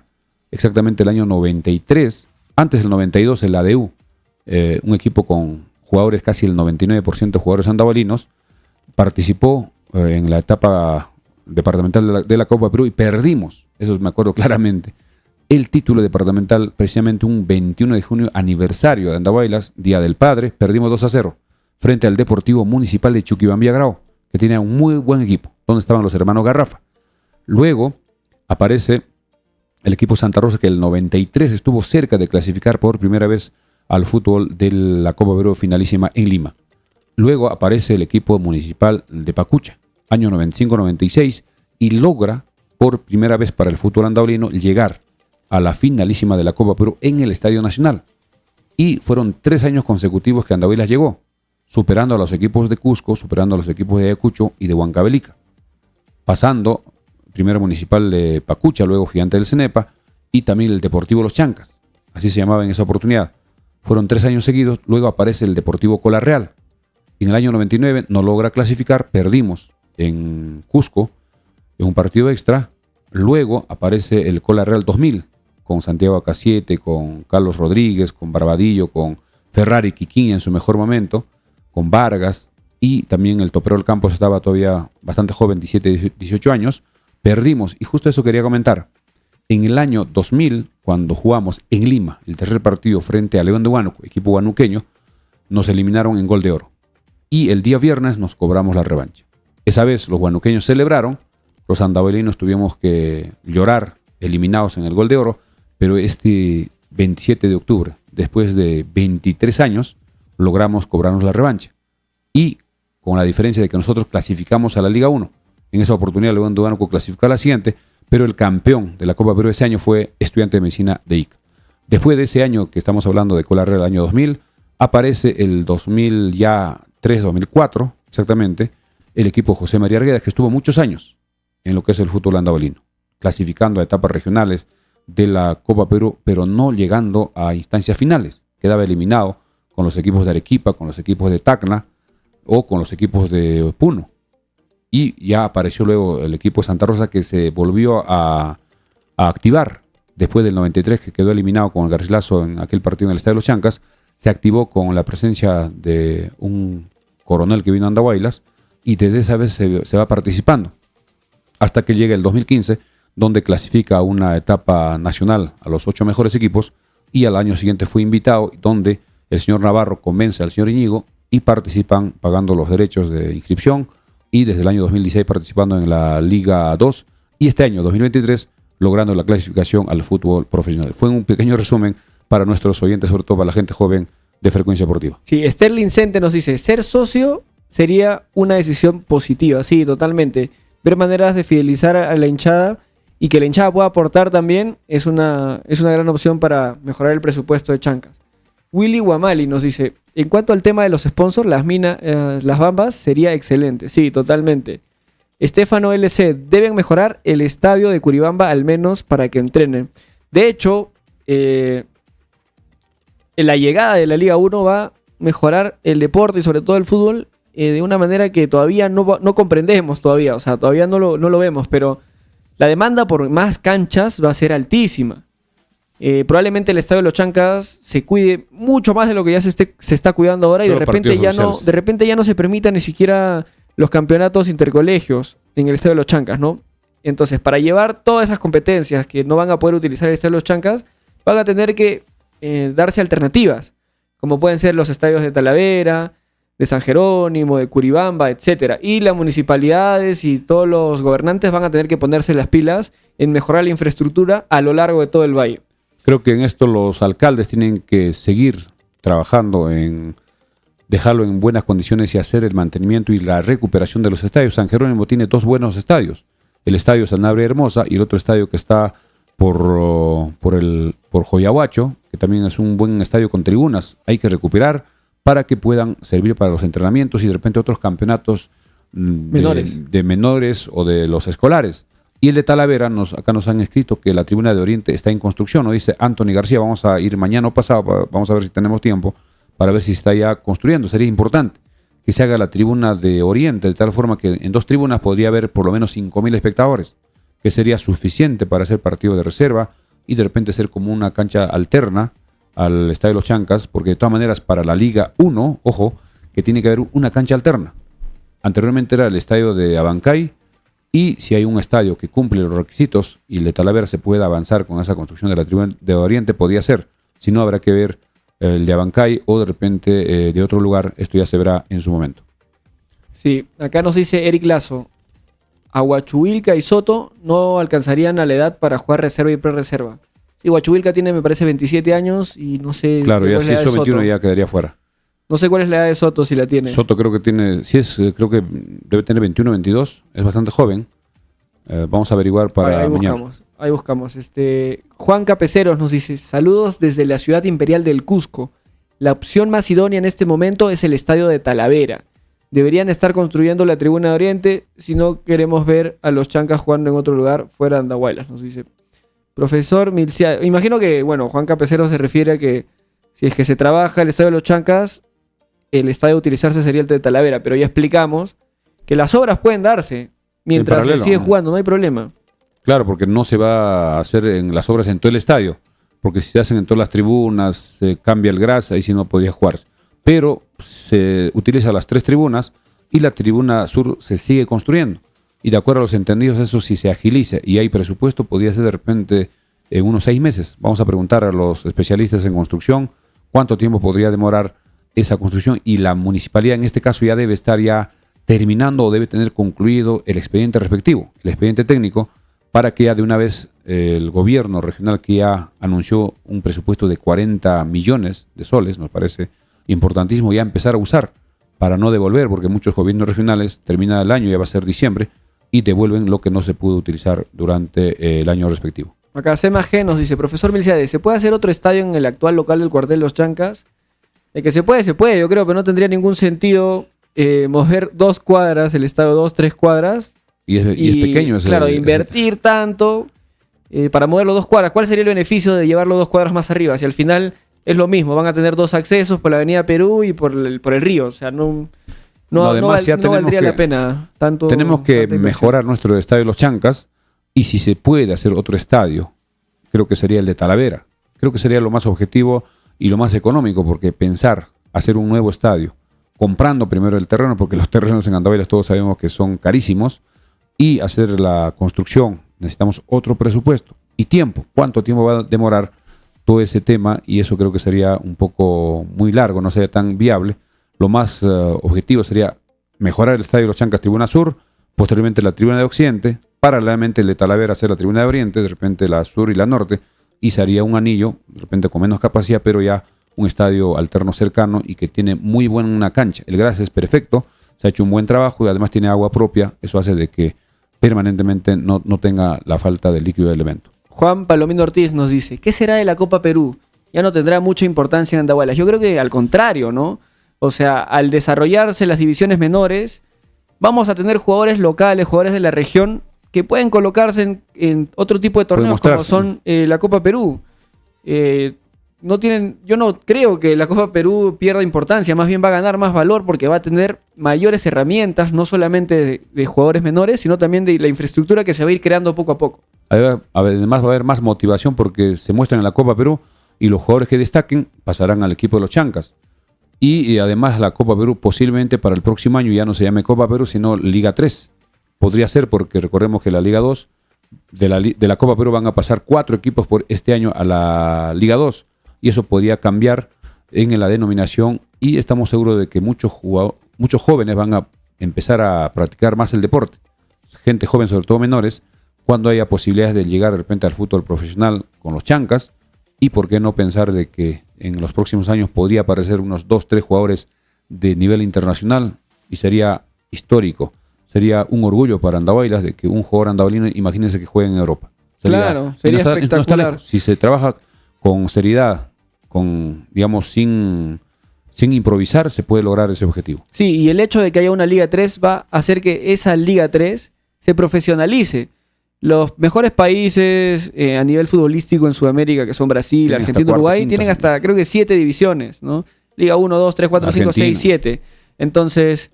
Exactamente el año 93, antes del 92, el ADU, un equipo con jugadores, casi el 99% de jugadores andavalinos, participó en la etapa departamental de la Copa Perú y perdimos, eso me acuerdo claramente. el título departamental precisamente un 21 de junio, aniversario de Andahuaylas, Día del Padre. Perdimos 2-0 frente al Deportivo Municipal de Chuquibambia Grau, que tenía un muy buen equipo, donde estaban los hermanos Garrafa. Luego aparece el equipo Santa Rosa, que el 93 estuvo cerca de clasificar por primera vez al fútbol de la Copa Perú finalísima en Lima. Luego aparece el equipo municipal de Pacucha, año 95-96, y logra por primera vez para el fútbol andahuelino llegar a la finalísima de la Copa Perú en el Estadio Nacional. Y fueron 3 años consecutivos que Andahuaylas llegó, superando a los equipos de Cusco, superando a los equipos de Ayacucho y de Huancavelica, pasando primero Municipal de Pacucha, luego Gigante del Cenepa y también el Deportivo Los Chancas, así se llamaba en esa oportunidad. Fueron 3 años seguidos, luego aparece el Deportivo Cola Real. En el año 99 no logra clasificar, perdimos en Cusco en un partido extra. Luego aparece el Cola Real 2000, con Santiago Acasiete, con Carlos Rodríguez, con Barbadillo, con Ferrari Quiquín en su mejor momento, con Vargas, y también el Toperol Campos estaba todavía bastante joven, 17, 18 años. Perdimos, y justo eso quería comentar. En el año 2000, cuando jugamos en Lima, el tercer partido frente a León de Huánuco, equipo huanuqueño, nos eliminaron en gol de oro. Y el día viernes nos cobramos la revancha. Esa vez los huanuqueños celebraron, los andahuelinos tuvimos que llorar, eliminados en el gol de oro, pero este 27 de octubre, después de 23 años, logramos cobrarnos la revancha. Y con la diferencia de que nosotros clasificamos a la Liga 1. En esa oportunidad León de Huánuco clasificó a la siguiente, pero el campeón de la Copa Perú ese año fue Estudiante de Medicina de Ica. Después de ese año que estamos hablando de Cola Real, el año 2000, aparece el 2003-2004, exactamente, el equipo José María Arguedas, que estuvo muchos años en lo que es el fútbol andahuelino, clasificando a etapas regionales de la Copa Perú, pero no llegando a instancias finales. Quedaba eliminado con los equipos de Arequipa, con los equipos de Tacna o con los equipos de Puno. Y ya apareció luego el equipo de Santa Rosa, que se volvió a activar después del 93, que quedó eliminado con el Garcilaso en aquel partido en el Estadio de los Chancas. Se activó con la presencia de un coronel que vino a Andahuaylas, y desde esa vez se va participando hasta que llega el 2015, donde clasifica una etapa nacional a los 8 mejores equipos, y al año siguiente fue invitado, donde el señor Navarro convence al señor Íñigo y participan pagando los derechos de inscripción, y desde el año 2016 participando en la Liga 2, y este año 2023 logrando la clasificación al fútbol profesional. Fue un pequeño resumen para nuestros oyentes, sobre todo para la gente joven de Frecuencia Deportiva. Sí, Sterling Cente nos dice, ser socio sería una decisión positiva, sí, totalmente. Ver maneras de fidelizar a la hinchada y que la hinchada pueda aportar también es una gran opción para mejorar el presupuesto de Chancas. Willy Guamali nos dice, en cuanto al tema de los sponsors, las Bambas sería excelente. Sí, totalmente. Estefano LC, deben mejorar el estadio de Curibamba al menos para que entrenen. De hecho, la llegada de la Liga 1 va a mejorar el deporte y sobre todo el fútbol de una manera que todavía no comprendemos todavía. O sea, todavía no lo vemos, pero la demanda por más canchas va a ser altísima. Probablemente el Estadio de los Chancas se cuide mucho más de lo que ya se está cuidando ahora, y de repente ya no se permita ni siquiera los campeonatos intercolegios en el Estadio de los Chancas, ¿no? Entonces, para llevar todas esas competencias que no van a poder utilizar el Estadio de los Chancas, van a tener que darse alternativas, como pueden ser los estadios de Talavera, de San Jerónimo, de Curibamba, etcétera. Y las municipalidades y todos los gobernantes van a tener que ponerse las pilas en mejorar la infraestructura a lo largo de todo el valle. Creo que en esto los alcaldes tienen que seguir trabajando en dejarlo en buenas condiciones y hacer el mantenimiento y la recuperación de los estadios. San Jerónimo tiene 2 buenos estadios, el estadio Sanabria Hermosa y el otro estadio que está por Joyahuacho, que también es un buen estadio con tribunas. Hay que recuperar para que puedan servir para los entrenamientos y de repente otros campeonatos de menores o de los escolares. Y el de Talavera, acá nos han escrito que la tribuna de Oriente está en construcción, nos dice Anthony García. Vamos a ir mañana o pasado, vamos a ver si tenemos tiempo para ver si está ya construyendo. Sería importante que se haga la tribuna de Oriente, de tal forma que en 2 tribunas podría haber por lo menos 5,000 espectadores, que sería suficiente para hacer partido de reserva y de repente ser como una cancha alterna al Estadio de los Chancas, porque de todas maneras para la Liga 1, ojo, que tiene que haber una cancha alterna. Anteriormente era el estadio de Abancay, Y si hay un estadio que cumple los requisitos y el de Talavera se puede avanzar con esa construcción de la tribuna de Oriente, podría ser. Si no, habrá que ver el de Abancay o de repente de otro lugar. Esto ya se verá en su momento. Sí, acá nos dice Eric Lazo. Huachuvilca y Soto no alcanzarían a la edad para jugar reserva y pre-reserva. Sí, Huachuvilca tiene, me parece, 27 años y no sé... Claro, ya cuál es si la edad de hizo 21 Soto. ya quedaría fuera. No sé cuál es la edad de Soto, si la tiene. Soto creo que tiene, si es, creo que debe tener 21 o 22, es bastante joven. Vamos a averiguar para Ahí mañana. buscamos, ahí buscamos. Juan Capeceros nos dice, saludos desde la ciudad imperial del Cusco. La opción más idónea en este momento es el estadio de Talavera. Deberían estar construyendo la tribuna de Oriente si no queremos ver a los chancas jugando en otro lugar fuera de Andahuaylas, nos dice. Profesor Milcia, imagino que, bueno, Juan Capeceros se refiere a que si es que se trabaja el estadio de los chancas, el estadio a utilizarse sería el de Talavera, pero ya explicamos que las obras pueden darse mientras se paralelo, sigue ¿no? jugando, no hay problema. Claro, porque no se va a hacer en las obras en todo el estadio, porque si se hacen en todas las tribunas, se cambia el gras, ahí sí no podría jugar. Pero se utiliza las 3 tribunas y la tribuna sur se sigue construyendo. Y de acuerdo a los entendidos, eso si se agiliza y hay presupuesto, podría ser de repente en unos 6 meses. Vamos a preguntar a los especialistas en construcción cuánto tiempo podría demorar esa construcción, y la municipalidad en este caso ya debe estar ya terminando o debe tener concluido el expediente respectivo, el expediente técnico, para que ya de una vez el gobierno regional, que ya anunció un presupuesto de 40 millones de soles, nos parece importantísimo ya empezar a usar para no devolver, porque muchos gobiernos regionales terminan el año, ya va a ser diciembre, y devuelven lo que no se pudo utilizar durante el año respectivo. Acá Sema G nos dice, profesor Milciades, ¿se puede hacer otro estadio en el actual local del cuartel Los Chancas? De que se puede, yo creo, pero no tendría ningún sentido mover 2 cuadras, el estadio 2, 3 cuadras. Y es pequeño ese. Claro, invertir tanto para moverlo 2 cuadras. ¿Cuál sería el beneficio de llevarlo 2 cuadras más arriba? Si al final es lo mismo, van a tener 2 accesos por la avenida Perú y por el río. O sea, no valdría la pena tanto. Tenemos que mejorar nuestro estadio Los Chancas, y si se puede hacer otro estadio, creo que sería el de Talavera. Creo que sería lo más objetivo y lo más económico, porque pensar hacer un nuevo estadio, comprando primero el terreno, porque los terrenos en Andahuaylas todos sabemos que son carísimos, y hacer la construcción, necesitamos otro presupuesto y tiempo. ¿Cuánto tiempo va a demorar todo ese tema? Y eso creo que sería un poco muy largo, no sería tan viable. Lo más objetivo sería mejorar el estadio de Los Chancas, tribuna sur, posteriormente la tribuna de Occidente, paralelamente el de Talavera hacer la tribuna de Oriente, de repente la sur y la norte, y se haría un anillo, de repente con menos capacidad, pero ya un estadio alterno cercano y que tiene muy buena cancha. El gras es perfecto, se ha hecho un buen trabajo y además tiene agua propia. Eso hace de que permanentemente no tenga la falta de líquido de elemento. Juan Palomino Ortiz nos dice, ¿qué será de la Copa Perú? Ya no tendrá mucha importancia en Andahuaylas. Yo creo que al contrario, ¿no? O sea, al desarrollarse las divisiones menores, vamos a tener jugadores locales, jugadores de la región, que pueden colocarse en otro tipo de torneos como son la Copa Perú. Yo no creo que la Copa Perú pierda importancia, más bien va a ganar más valor porque va a tener mayores herramientas, no solamente de jugadores menores, sino también de la infraestructura que se va a ir creando poco a poco. Además va a haber más motivación porque se muestran en la Copa Perú y los jugadores que destaquen pasarán al equipo de los Chancas. Y además la Copa Perú posiblemente para el próximo año ya no se llame Copa Perú, sino Liga 3. Podría ser, porque recordemos que la Liga 2 de la Copa Perú van a pasar 4 equipos por este año a la Liga 2. Y eso podría cambiar en la denominación, y estamos seguros de que muchos jóvenes van a empezar a practicar más el deporte. Gente joven, sobre todo menores, cuando haya posibilidades de llegar de repente al fútbol profesional con los Chancas. Y por qué no pensar de que en los próximos años podría aparecer unos 2, 3 jugadores de nivel internacional, y sería histórico. Sería un orgullo para Andahuaylas de que un jugador andahuaylino, imagínense que juegue en Europa. Claro, sería espectacular. Si se trabaja con seriedad, digamos, sin improvisar, se puede lograr ese objetivo. Sí, y el hecho de que haya una Liga 3 va a hacer que esa Liga 3 se profesionalice. Los mejores países a nivel futbolístico en Sudamérica, que son Brasil, tienen Argentina, Uruguay, tienen hasta, creo que 7 divisiones, ¿no? Liga 1, 2, 3, 4, 5, 6, 7. Entonces,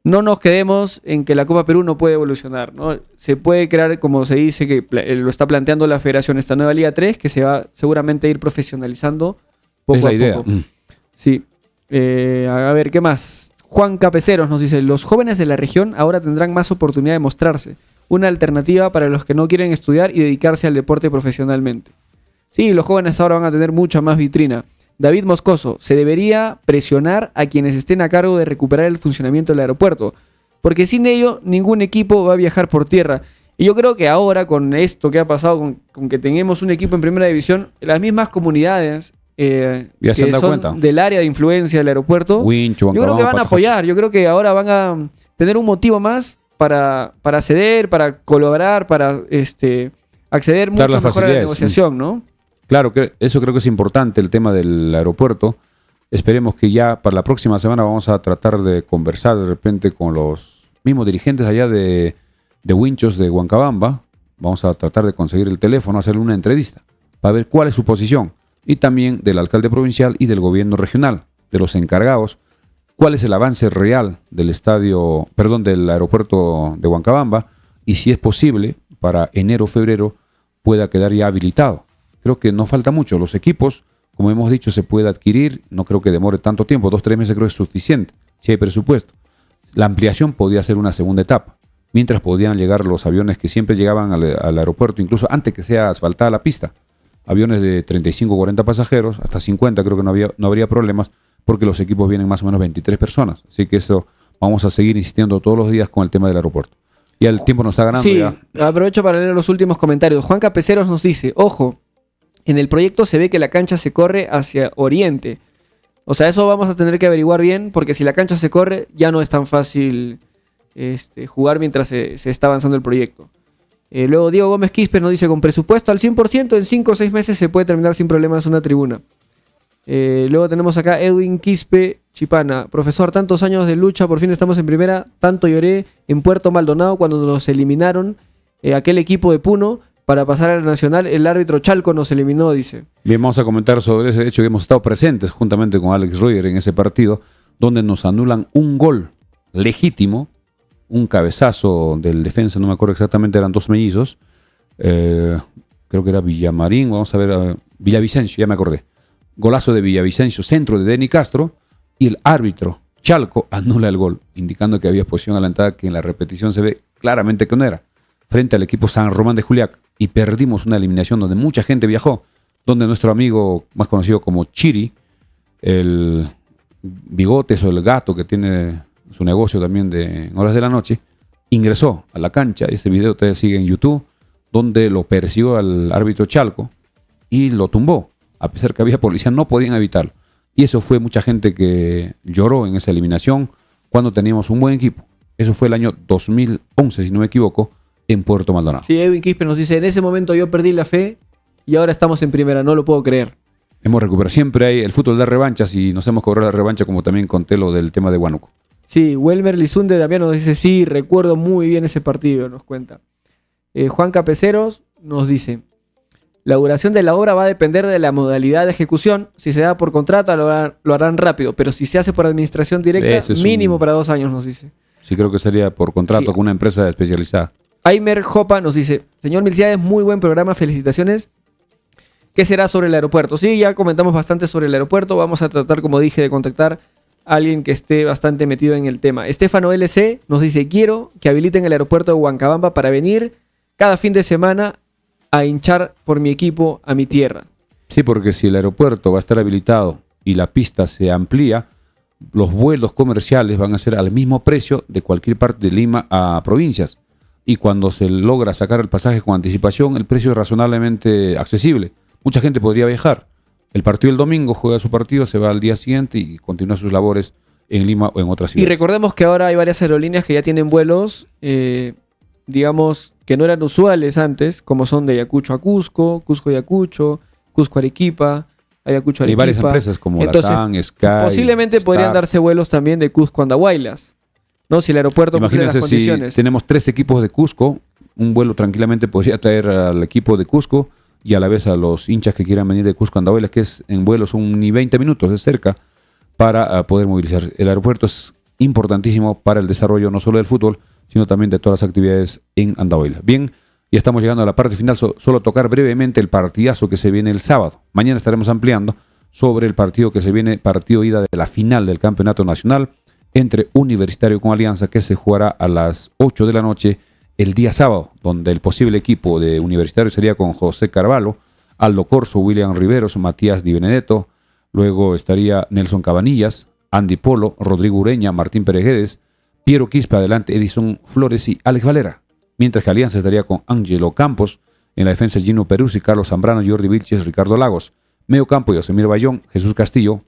no nos quedemos en que la Copa Perú no puede evolucionar, ¿no? Se puede crear, como se dice, que lo está planteando la Federación, esta nueva Liga 3, que se va seguramente a ir profesionalizando poco a poco. Sí. A ver, ¿qué más? Juan Capeceros nos dice, los jóvenes de la región ahora tendrán más oportunidad de mostrarse. una alternativa para los que no quieren estudiar y dedicarse al deporte profesionalmente. Sí, los jóvenes ahora van a tener mucha más vitrina. David Moscoso, se debería presionar a quienes estén a cargo de recuperar el funcionamiento del aeropuerto, porque sin ello ningún equipo va a viajar por tierra. Y yo creo que ahora, con esto que ha pasado, con que tenemos un equipo en primera división, las mismas comunidades Ya se que han dado son cuenta. del área de influencia del aeropuerto, Wincho, yo creo que Huancabamba, van a Patacocha. apoyar. Yo creo que ahora van a tener un motivo más para ceder, para colaborar, para acceder mucho Dar las mejor a la facilidades. negociación, ¿no? Claro, que eso creo que es importante, el tema del aeropuerto. Esperemos que ya para la próxima semana vamos a tratar de conversar de repente con los mismos dirigentes allá de Winchos de Huancabamba. Vamos a tratar de conseguir el teléfono, hacerle una entrevista para ver cuál es su posición. Y también del alcalde provincial y del gobierno regional, de los encargados, cuál es el avance real del del aeropuerto de Huancabamba y si es posible para enero o febrero pueda quedar ya habilitado. Creo que no falta mucho. Los equipos, como hemos dicho, se puede adquirir. No creo que demore tanto tiempo. 2-3 meses creo que es suficiente, si hay presupuesto. La ampliación podía ser una segunda etapa, mientras podían llegar los aviones que siempre llegaban al aeropuerto, incluso antes que sea asfaltada la pista. Aviones de 35 o 40 pasajeros, hasta 50 creo que no habría problemas, porque los equipos vienen más o menos 23 personas. Así que eso vamos a seguir insistiendo todos los días con el tema del aeropuerto. Ya el tiempo nos está ganando. Sí, Ya. aprovecho para leer los últimos comentarios. Juan Capeceros nos dice, ojo, en el proyecto se ve que la cancha se corre hacia oriente. O sea, eso vamos a tener que averiguar bien, porque si la cancha se corre, ya no es tan fácil jugar mientras se está avanzando el proyecto. Luego Diego Gómez Quispe nos dice, con presupuesto al 100%, en 5 o 6 meses se puede terminar sin problemas una tribuna. Luego tenemos acá Edwin Quispe Chipana. Profesor, tantos años de lucha, por fin estamos en primera. Tanto lloré en Puerto Maldonado cuando nos eliminaron aquel equipo de Puno para pasar a la Nacional. El árbitro Chalco nos eliminó, dice. Bien, vamos a comentar sobre ese hecho que hemos estado presentes juntamente con Alex Royer en ese partido, donde nos anulan un gol legítimo, un cabezazo del defensa, no me acuerdo exactamente, eran dos mellizos, creo que era Villamarín, vamos a ver, Villavicencio, ya me acordé. Golazo de Villavicencio, centro de Denny Castro, y el árbitro Chalco anula el gol, indicando que había posición adelantada, que en la repetición se ve claramente que no era, frente al equipo San Román de Juliaca, y perdimos una eliminación donde mucha gente viajó, donde nuestro amigo más conocido como Chiri, el Bigotes o el Gato, que tiene su negocio también en horas de la noche, ingresó a la cancha. Este video todavía sigue en YouTube, donde lo persiguió al árbitro Chalco y lo tumbó. A pesar que había policía, no podían evitarlo. Y eso fue mucha gente que lloró en esa eliminación cuando teníamos un buen equipo. Eso fue el año 2011, si no me equivoco, en Puerto Maldonado. Sí, Edwin Quispe nos dice, en ese momento yo perdí la fe y ahora estamos en primera, no lo puedo creer. Hemos recuperado. Siempre hay el fútbol de revanchas y nos hemos cobrado la revancha, como también conté lo del tema de Huánuco. Sí, Welmer Lizunde Damián nos dice, sí, recuerdo muy bien ese partido, nos cuenta. Juan Capeceros nos dice, la duración de la obra va a depender de la modalidad de ejecución. Si se da por contrata, lo harán rápido, pero si se hace por administración directa, Ese es mínimo un- para 2 años, nos dice. Sí, creo que sería por contrato Sí. con una empresa especializada. Aimer Jopa nos dice, señor Milciades, muy buen programa, felicitaciones. ¿Qué será sobre el aeropuerto? Sí, ya comentamos bastante sobre el aeropuerto. Vamos a tratar, como dije, de contactar a alguien que esté bastante metido en el tema. Estefano LC nos dice, quiero que habiliten el aeropuerto de Huancabamba para venir cada fin de semana a hinchar por mi equipo a mi tierra. Sí, porque si el aeropuerto va a estar habilitado y la pista se amplía, los vuelos comerciales van a ser al mismo precio de cualquier parte de Lima a provincias. Y cuando se logra sacar el pasaje con anticipación, el precio es razonablemente accesible. Mucha gente podría viajar. El partido el domingo, juega su partido, se va al día siguiente y continúa sus labores en Lima o en otras Y ciudades. recordemos que ahora hay varias aerolíneas que ya tienen vuelos, digamos, que no eran usuales antes, como son de Ayacucho a Cusco, Cusco a Ayacucho, Cusco a Arequipa, Ayacucho a Hay Arequipa. varias empresas como Entonces, Latam, Sky, posiblemente podrían Star. darse vuelos también de Cusco a Andahuaylas, ¿no? Si el aeropuerto cumple las Imagínense si condiciones. tenemos 3 equipos de Cusco, un vuelo tranquilamente podría traer al equipo de Cusco y a la vez a los hinchas que quieran venir de Cusco a Andahuaylas, que es en vuelo son ni 20 minutos, es cerca, para poder movilizar. El aeropuerto es importantísimo para el desarrollo no solo del fútbol, sino también de todas las actividades en Andahuaylas. Bien, ya estamos llegando a la parte final, solo tocar brevemente el partidazo que se viene el sábado. Mañana estaremos ampliando sobre el partido que se viene, partido ida de la final del Campeonato Nacional entre Universitario con Alianza, que se jugará a las 8 de la noche el día sábado, donde el posible equipo de Universitario sería con José Carvalho, Aldo Corso, William Riveros, Matías Di Benedetto, luego estaría Nelson Cabanillas, Andy Polo, Rodrigo Ureña, Martín Pereguedes, Piero Quispe adelante, Edison Flores y Alex Valera, mientras que Alianza estaría con Ángelo Campos, en la defensa Gino Peruzzi, Carlos Zambrano, Jordi Vilches, Ricardo Lagos, medio campo Yosemir Bayón, Jesús Castillo,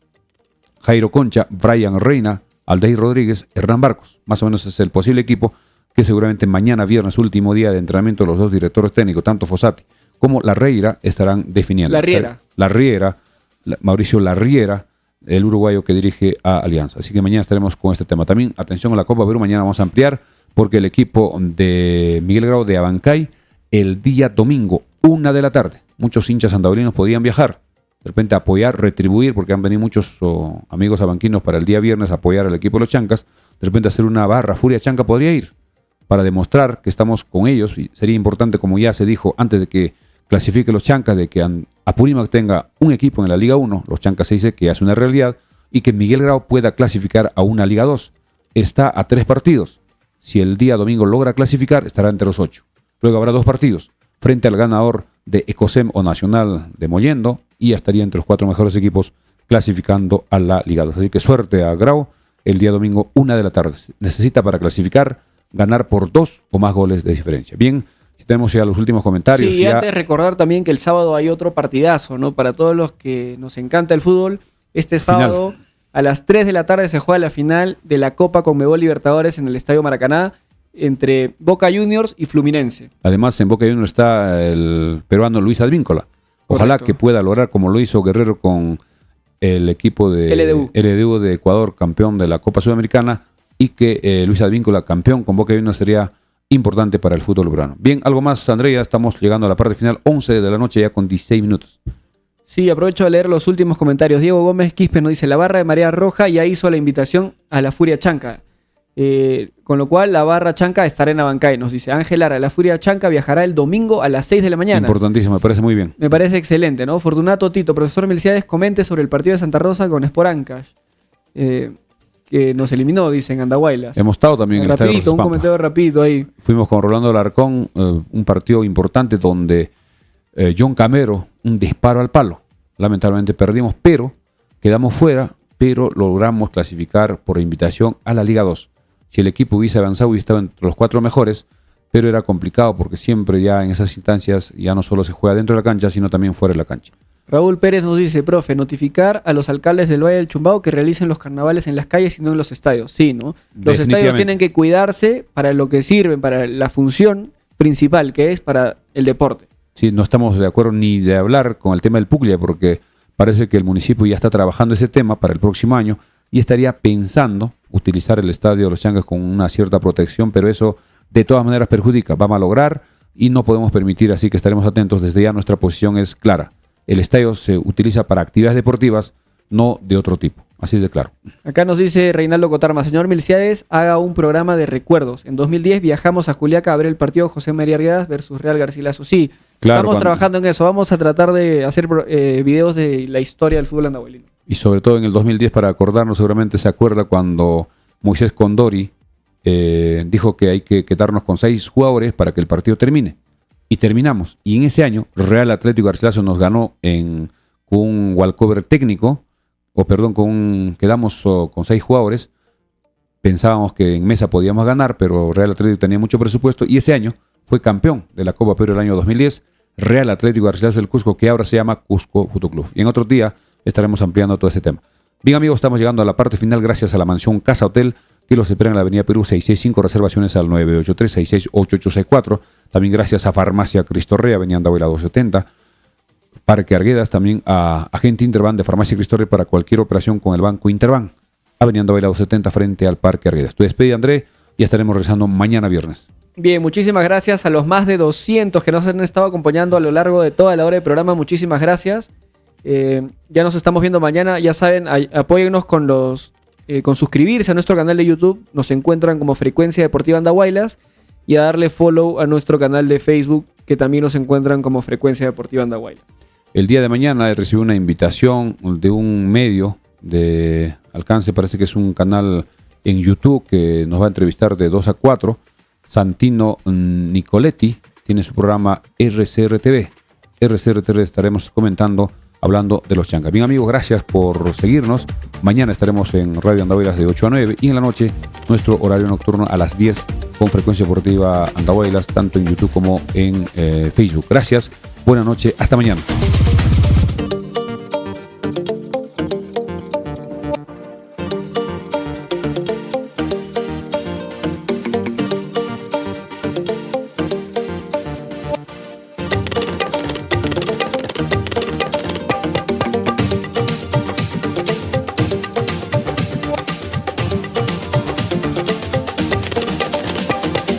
Jairo Concha, Brian Reina, Aldair Rodríguez, Hernán Barcos. Más o menos es el posible equipo que seguramente mañana viernes, último día de entrenamiento, los dos directores técnicos, tanto Fossati como Larriera, estarán definiendo. Mauricio Larriera, el uruguayo que dirige a Alianza. Así que mañana estaremos con este tema. También atención a la Copa Perú, mañana vamos a ampliar porque el equipo de Miguel Grau de Abancay, el día domingo, 1 de la tarde, muchos hinchas andaulinos podían viajar, de repente apoyar, retribuir, porque han venido muchos amigos abanquinos para el día viernes a apoyar al equipo de los Chancas, de repente hacer una barra, Furia Chanca podría ir, para demostrar que estamos con ellos, y sería importante, como ya se dijo antes de que clasifique los Chancas, de que Apurímac tenga un equipo en la Liga 1, los Chancas 6 que hace una realidad, y que Miguel Grau pueda clasificar a una Liga 2. Está a 3 partidos. Si el día domingo logra clasificar, estará entre los 8. Luego habrá 2 partidos, frente al ganador de Ecosem o Nacional de Mollendo, y ya estaría entre los 4 mejores equipos clasificando a la Liga 2. Así que suerte a Grau el día domingo, 1 de la tarde. Necesita para clasificar ganar por 2 o más goles de diferencia. Bien, si tenemos ya los últimos comentarios. Sí, y antes recordar también que el sábado hay otro partidazo, ¿no? Para todos los que nos encanta el fútbol, este sábado a las 3 de la tarde se juega la final de la Copa Conmebol Libertadores en el Estadio Maracaná entre Boca Juniors y Fluminense. Además, en Boca Juniors está el peruano Luis Advíncula. Ojalá que pueda lograr, como lo hizo Guerrero con el equipo de LDU de Ecuador, campeón de la Copa Sudamericana, y que Luis Advíncula, campeón con Boca Juniors, sería importante para el fútbol peruano. Bien, algo más, Andrea, estamos llegando a la parte final, 11 de la noche ya con 16 minutos. Sí, aprovecho de leer los últimos comentarios. Diego Gómez Quispe nos dice, la barra de Marea Roja ya hizo la invitación a la Furia Chanca. Con lo cual la barra Chanca estará en Abancay, nos dice Ángel Lara. La Furia Chanca viajará el domingo a las 6 de la mañana. Importantísimo, me parece muy bien. Me parece excelente, ¿no? Fortunato Tito, profesor Melciades, comente sobre el partido de Santa Rosa con Sport Ancash, que nos eliminó, dicen Andahuaylas. Hemos estado también en el Estadio Rapidito, un comentario rapidito ahí. Fuimos con Rolando Alarcón, un partido importante donde John Camero, un disparo al palo. Lamentablemente perdimos, pero quedamos fuera, pero logramos clasificar por invitación a la Liga 2. Si el equipo hubiese avanzado, hubiese estado entre los 4 mejores, pero era complicado porque siempre ya en esas instancias ya no solo se juega dentro de la cancha, sino también fuera de la cancha. Raúl Pérez nos dice, profe, notificar a los alcaldes del Valle del Chumbao que realicen los carnavales en las calles y no en los estadios. Sí, ¿no? Los estadios tienen que cuidarse para lo que sirven, para la función principal, que es para el deporte. Sí, no estamos de acuerdo ni de hablar con el tema del Puglia, porque parece que el municipio ya está trabajando ese tema para el próximo año y estaría pensando utilizar el estadio de los Chancas con una cierta protección, pero eso de todas maneras perjudica, va a malograr y no podemos permitir, así que estaremos atentos. Desde ya nuestra posición es clara. El estadio se utiliza para actividades deportivas, no de otro tipo. Así de claro. Acá nos dice Reinaldo Cotarma, señor Melciades, haga un programa de recuerdos. En 2010 viajamos a Juliaca a ver el partido José María Arguedas versus Real Garcilaso. Sí, claro, estamos trabajando en eso. Vamos a tratar de hacer videos de la historia del fútbol andahuelino. Y sobre todo en el 2010, para acordarnos, seguramente se acuerda cuando Moisés Condori dijo que hay que quedarnos con 6 jugadores para que el partido termine. Y terminamos. Y en ese año, Real Atlético Garcilaso nos ganó con un walkover técnico, quedamos con 6 jugadores. Pensábamos que en Mesa podíamos ganar, pero Real Atlético tenía mucho presupuesto. Y ese año fue campeón de la Copa Perú el año 2010, Real Atlético Garcilaso del Cusco, que ahora se llama Cusco Fútbol Club. Y en otro día estaremos ampliando todo ese tema. Bien, amigos, estamos llegando a la parte final gracias a la mansión Casa Hotel, que los espera en la avenida Perú 665, reservaciones al 983-668864. También gracias a Farmacia Cristo Rey, avenida Andahuayla 270. Parque Arguedas, también a Agente Interban de Farmacia Cristo Rey para cualquier operación con el Banco Interban. Avenida Andahuayla 270 frente al Parque Arguedas. Tu despedida, André, y estaremos regresando mañana viernes. Bien, muchísimas gracias a los más de 200 que nos han estado acompañando a lo largo de toda la hora de programa. Muchísimas gracias. Ya nos estamos viendo mañana. Ya saben, apóyennos con suscribirse a nuestro canal de YouTube. Nos encuentran como Frecuencia Deportiva Andahuaylas. Y a darle follow a nuestro canal de Facebook, que también nos encuentran como Frecuencia Deportiva Andahuaylas. El día de mañana recibí una invitación de un medio de alcance, parece que es un canal en YouTube que nos va a entrevistar de 2 a 4, Santino Nicoletti tiene su programa RCR TV. RCR TV estaremos comentando, hablando de los chancas. Bien, amigos, gracias por seguirnos. Mañana estaremos en Radio Andahuaylas de 8 a 9 y en la noche nuestro horario nocturno a las 10 con Frecuencia Deportiva Andahuaylas, tanto en YouTube como en Facebook. Gracias, buena noche, hasta mañana.